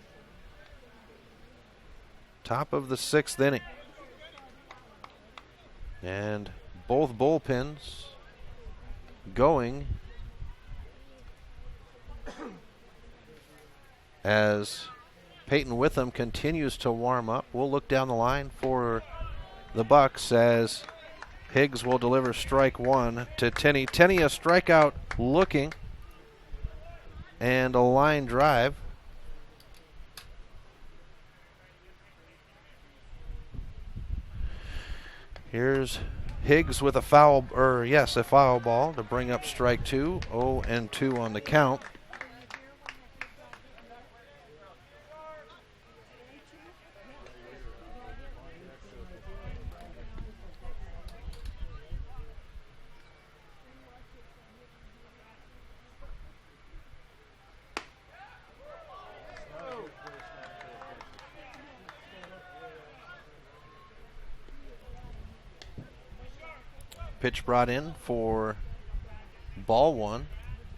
Top of the 6th inning. And both bullpens going as Peyton Witham continues to warm up. We'll look down the line for the Bucks as Higgs will deliver strike 1 to Tenney. Tenney a strikeout looking and a line drive. Here's Higgs with a foul ball to bring up strike 2. 0-2 on the count. Pitch brought in for ball 1,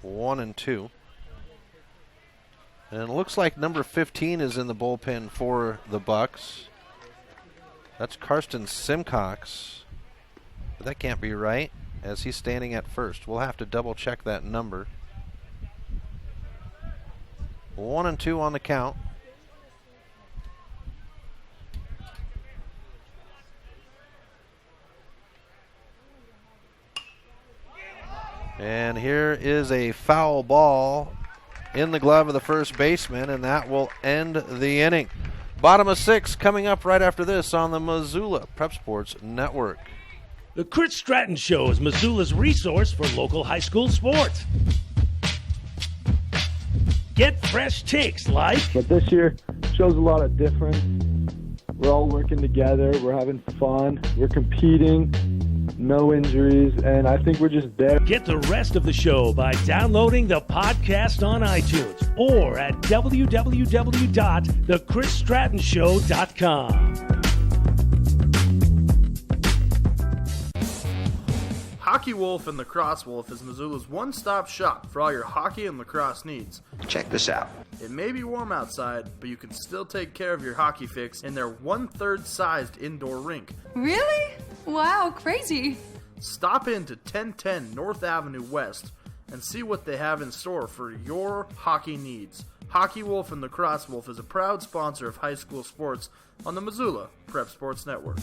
1-2. And it looks like number 15 is in the bullpen for the Bucks. That's Karsten Simcox. But that can't be right, as he's standing at first. We'll have to double check that number. 1-2 on the count. And here is a foul ball in the glove of the first baseman, and that will end the inning. Bottom of 6 coming up right after this on the Missoula Prep Sports Network. The Chris Stratton Show is Missoula's resource for local high school sports. Get fresh takes like... But this year shows a lot of difference. We're all working together. We're having fun. We're competing. No injuries, and I think we're just there. Get the rest of the show by downloading the podcast on iTunes or at www.thechrisstrattonshow.com. Hockey Wolf and Lacrosse Wolf is Missoula's one-stop shop for all your hockey and lacrosse needs. Check this out. It may be warm outside, but you can still take care of your hockey fix in their 1/3 sized indoor rink. Really? Wow, crazy. Stop in to 1010 North Avenue West and see what they have in store for your hockey needs. Hockey Wolf and Lacrosse Wolf is a proud sponsor of high school sports on the Missoula Prep Sports Network.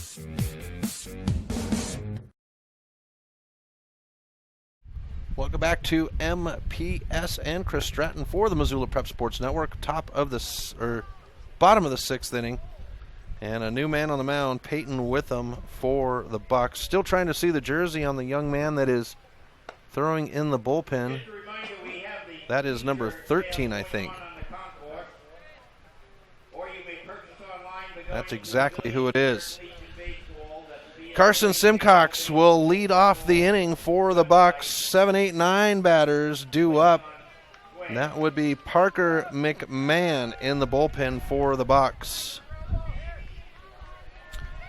Welcome back to MPSN. Chris Stratton for the Missoula Prep Sports Network. Bottom of the 6th inning. And a new man on the mound, Peyton Witham for the Bucks. Still trying to see the jersey on the young man that is throwing in the bullpen. That is number 13, I think. That's exactly who it is. Carson Simcox will lead off the inning for the Bucks. 7, 8, 9 batters due up. And that would be Parker McMahon in the bullpen for the Bucks.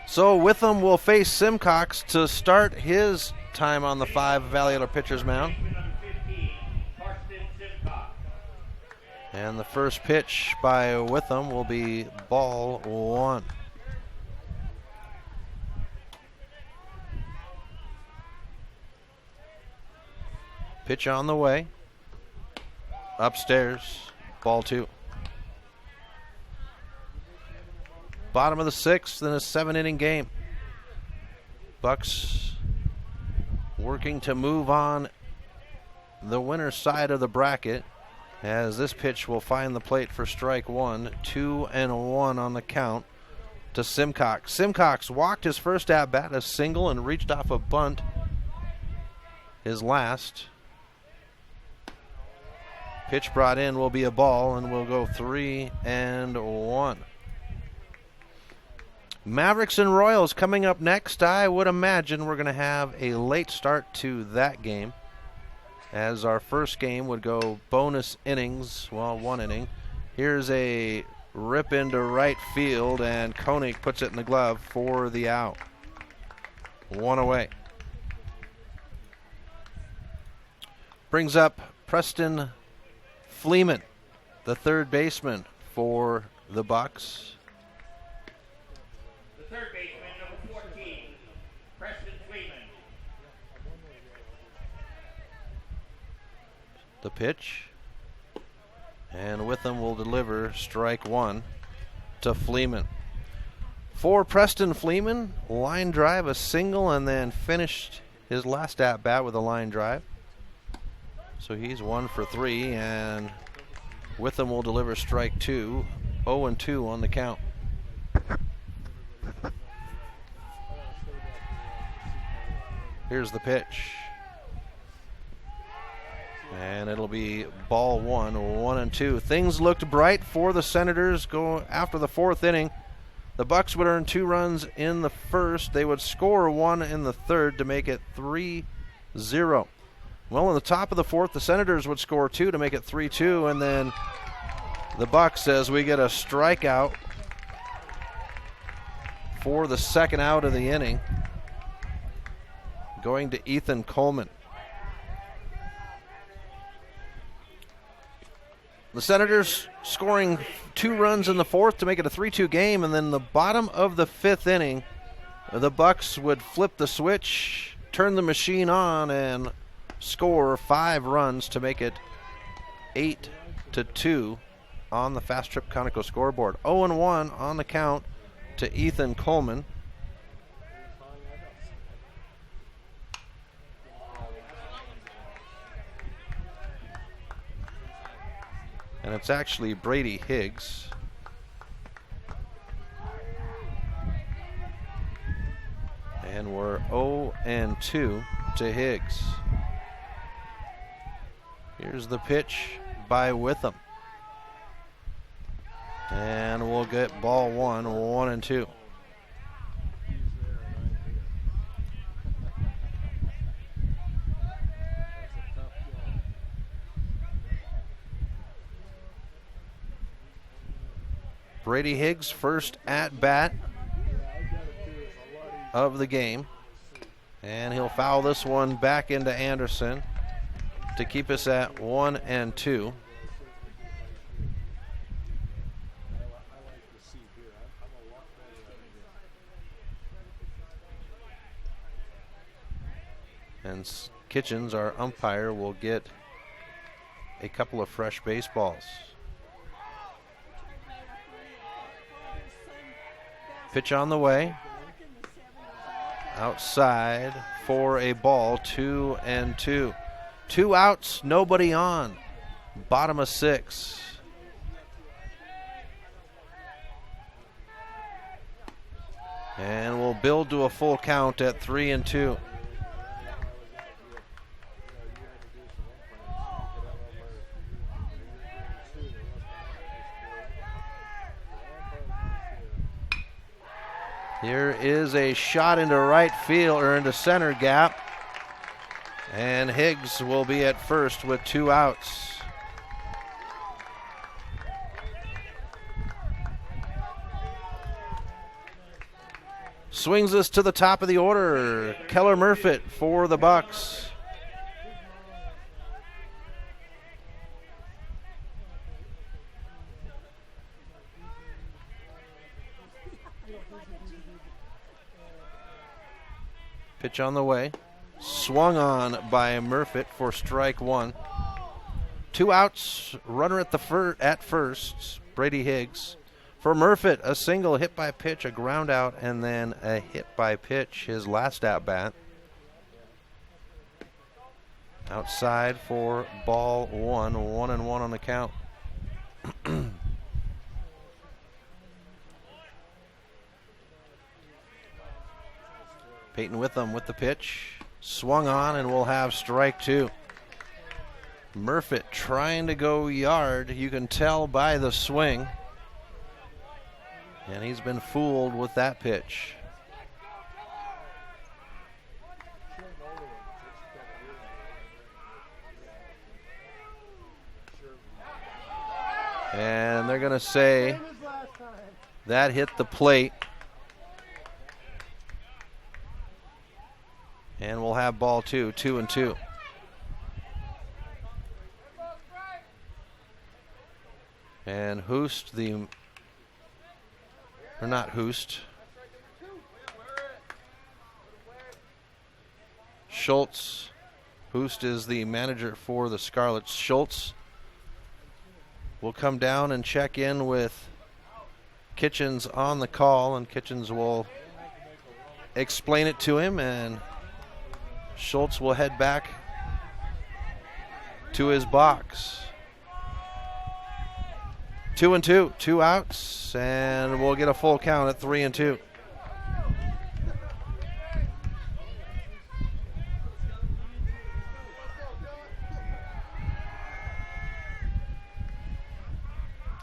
So Witham will face Simcox to start his time on the 5 Valley Auto pitcher's mound. And the first pitch by Witham will be ball 1. Pitch on the way. Upstairs, ball 2. Bottom of the 6th in a 7-inning game. Bucks working to move on the winner's side of the bracket, as this pitch will find the plate for strike 1. 2-1 on the count to Simcox. Simcox walked his first at-bat, a single, and reached off a bunt his last. Pitch brought in will be a ball, and we'll go 3-1. Mavericks and Royals coming up next. I would imagine we're going to have a late start to that game, as our first game would go bonus innings, well, 1 inning. Here's a rip into right field, and Koenig puts it in the glove for the out. 1 away. Brings up Preston Fleeman, the third baseman for the Bucks. The third baseman, number 14, Preston Fleeman. The pitch. And Witham will deliver strike 1 to Fleeman. For Preston Fleeman, line drive, a single, and then finished his last at-bat with a line drive. So he's 1 for 3, and Witham will deliver strike 2, 0-2 on the count. Here's the pitch. And it'll be ball 1, 1-2. Things looked bright for the Senators go after the 4th inning. The Bucks would earn 2 runs in the first. They would score 1 in the third to make it 3-0. Well, in the top of the 4th, the Senators would score 2 to make it 3-2, and then the Bucks, as we get a strikeout for the second out of the inning, going to Ethan Coleman. The Senators scoring 2 runs in the 4th to make it a 3-2 game, and then the bottom of the 5th inning, the Bucks would flip the switch, turn the machine on, and score 5 runs to make it 8-2 on the Fast Trip Conoco scoreboard. 0-1 on the count to Ethan Coleman. And it's actually Brady Higgs. And we're 0-2 to Higgs. Here's the pitch by Witham. And we'll get ball 1, 1-2. Brady Higgs, first at bat of the game. And he'll foul this one back into Anderson to keep us at 1-2. And Kitchens, our umpire, will get a couple of fresh baseballs. Pitch on the way. Outside for a ball, 2-2. 2 outs, nobody on. Bottom of 6. And we'll build to a full count at 3-2. Here is a shot into right field, or into center gap. And Higgs will be at first with 2 outs. Swings us to the top of the order. Keller Murfitt for the Bucks. Pitch on the way. Swung on by Murfitt for strike 1. 2 outs, runner at first, Brady Higgs. For Murfitt, a single, hit by pitch, a ground out, and then a hit by pitch, his last at bat. Outside for ball 1, 1-1 on the count. Peyton Witham with the pitch. Swung on, and we'll have strike 2. Murphy trying to go yard. You can tell by the swing. And he's been fooled with that pitch. And they're going to say that hit the plate. And we'll have ball 2, 2-2. And Hoost, or not Hoost, Schultz. Hoost is the manager for the Scarlets. Schultz will come down and check in with Kitchens on the call, and Kitchens will explain it to him, and Schultz will head back to his box. 2-2, 2 outs, and we'll get a full count at 3-2.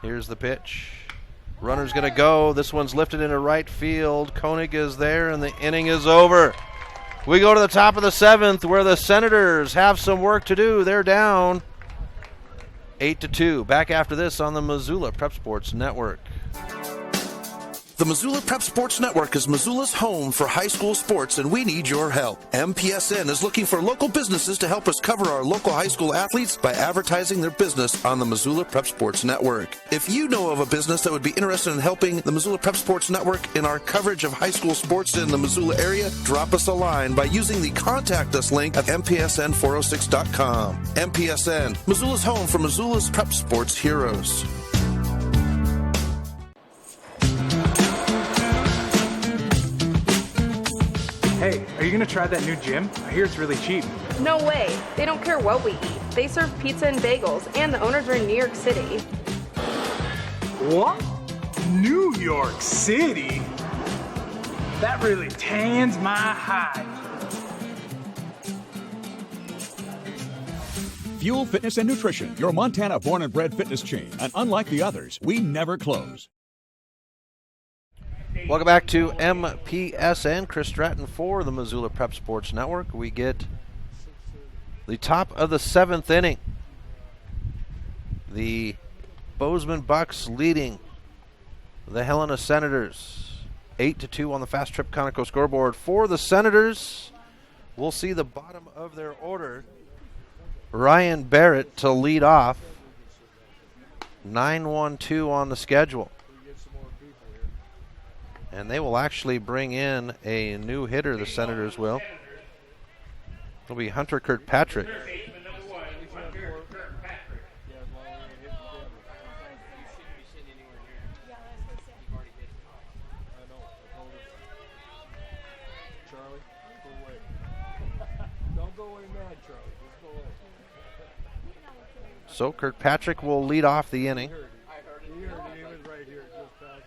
Here's the pitch. Runner's going to go. This one's lifted into right field. Koenig is there, and the inning is over. We go to the top of the 7th, where the Senators have some work to do. They're down 8-2. Back after this on the Missoula Prep Sports Network. The Missoula Prep Sports Network is Missoula's home for high school sports, and we need your help. MPSN is looking for local businesses to help us cover our local high school athletes by advertising their business on the Missoula Prep Sports Network. If you know of a business that would be interested in helping the Missoula Prep Sports Network in our coverage of high school sports in the Missoula area, drop us a line by using the Contact Us link at MPSN406.com. MPSN, Missoula's home for Missoula's prep sports heroes. Hey, are you going to try that new gym? I hear it's really cheap. No way. They don't care what we eat. They serve pizza and bagels, and the owners are in New York City. What? New York City? That really tans my hide. Fuel Fitness and Nutrition, your Montana born and bred fitness chain. And unlike the others, we never close. Welcome back to MPSN. Chris Stratton for the Missoula Prep Sports Network. We get the top of the 7th inning. The Bozeman Bucks leading the Helena Senators 8-2 on the Fast Trip Conoco scoreboard. For the Senators, we'll see the bottom of their order. Ryan Barrett to lead off. 9-1-2 on the schedule. And they will actually bring in a new hitter, the Senators will. It'll be Hunter Kirkpatrick. So Kirkpatrick will lead off the inning.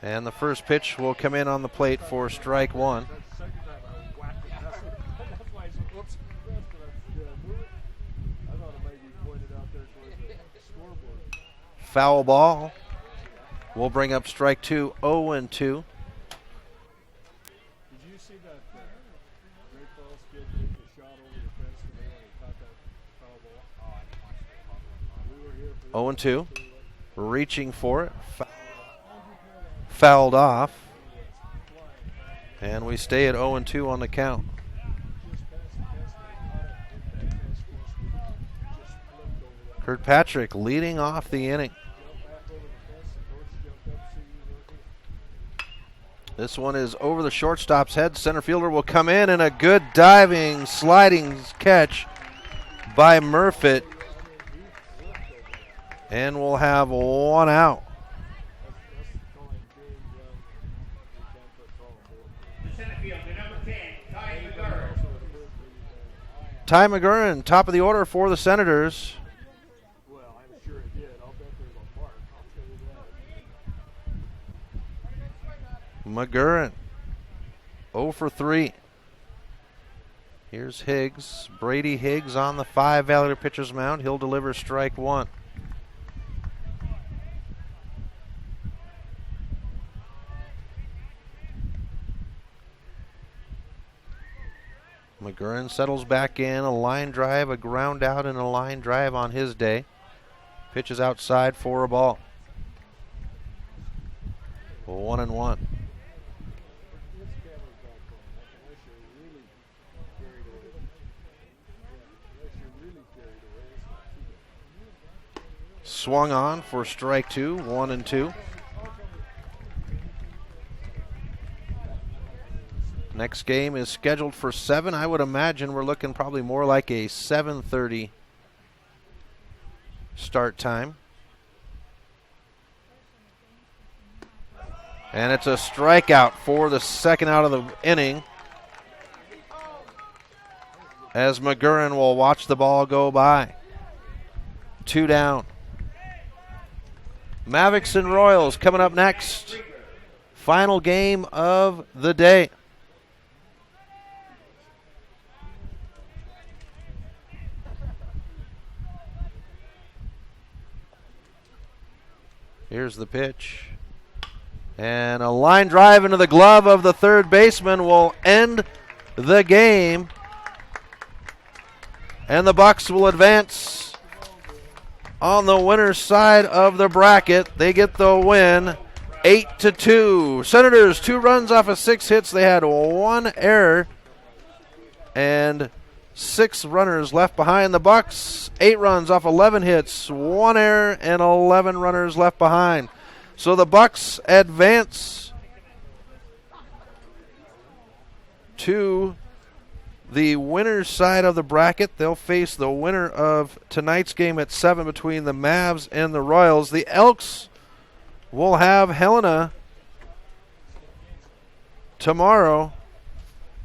And the first pitch will come in on the plate for strike 1. Foul ball. We'll bring up strike 2, 0-2. Oh and 2, reaching for it, fouled off, and we stay at 0-2 on the count. Kirkpatrick leading off the inning. This one is over the shortstop's head. Center fielder will come in, and a good diving, sliding catch by Murphy. And we'll have 1 out. Ty McGurran, top of the order for the Senators. McGurran, 0 for 3. Here's Higgs. Brady Higgs on the 5 Valor pitcher's mound. He'll deliver strike 1. McGurran settles back in. A line drive, a ground out, and a line drive on his day. Pitches outside for a ball. 1-1. Swung on for strike 2, 1-2. Next game is scheduled for 7. I would imagine we're looking probably more like a 7:30 start time. And it's a strikeout for the second out of the inning, as McGurran will watch the ball go by. 2 down. Mavericks and Royals coming up next. Final game of the day. Here's the pitch. And a line drive into the glove of the third baseman will end the game. And the Bucks will advance on the winner's side of the bracket. They get the win, 8-2. Senators, 2 runs off of 6 hits. They had 1 error and 6 runners left behind. The Bucks, 8 runs off 11 hits, 1 error, and 11 runners left behind. So the Bucks advance to the winner's side of the bracket. They'll face the winner of tonight's game at 7 between the Mavs and the Royals. The Elks will have Helena tomorrow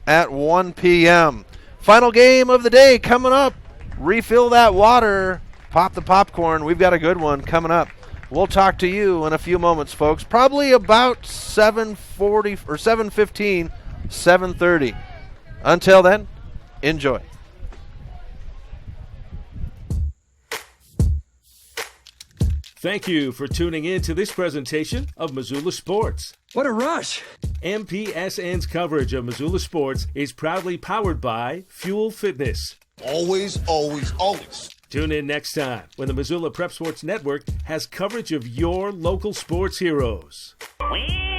at 1 p.m. Final game of the day coming up. Refill that water. Pop the popcorn. We've got a good one coming up. We'll talk to you in a few moments, folks. Probably about 7:40 or 7:15, 7:30. Until then, enjoy. Thank you for tuning in to this presentation of Missoula Sports. What a rush! MPSN's coverage of Missoula Sports is proudly powered by Fuel Fitness. Always, always, always. Tune in next time when the Missoula Prep Sports Network has coverage of your local sports heroes. Whee!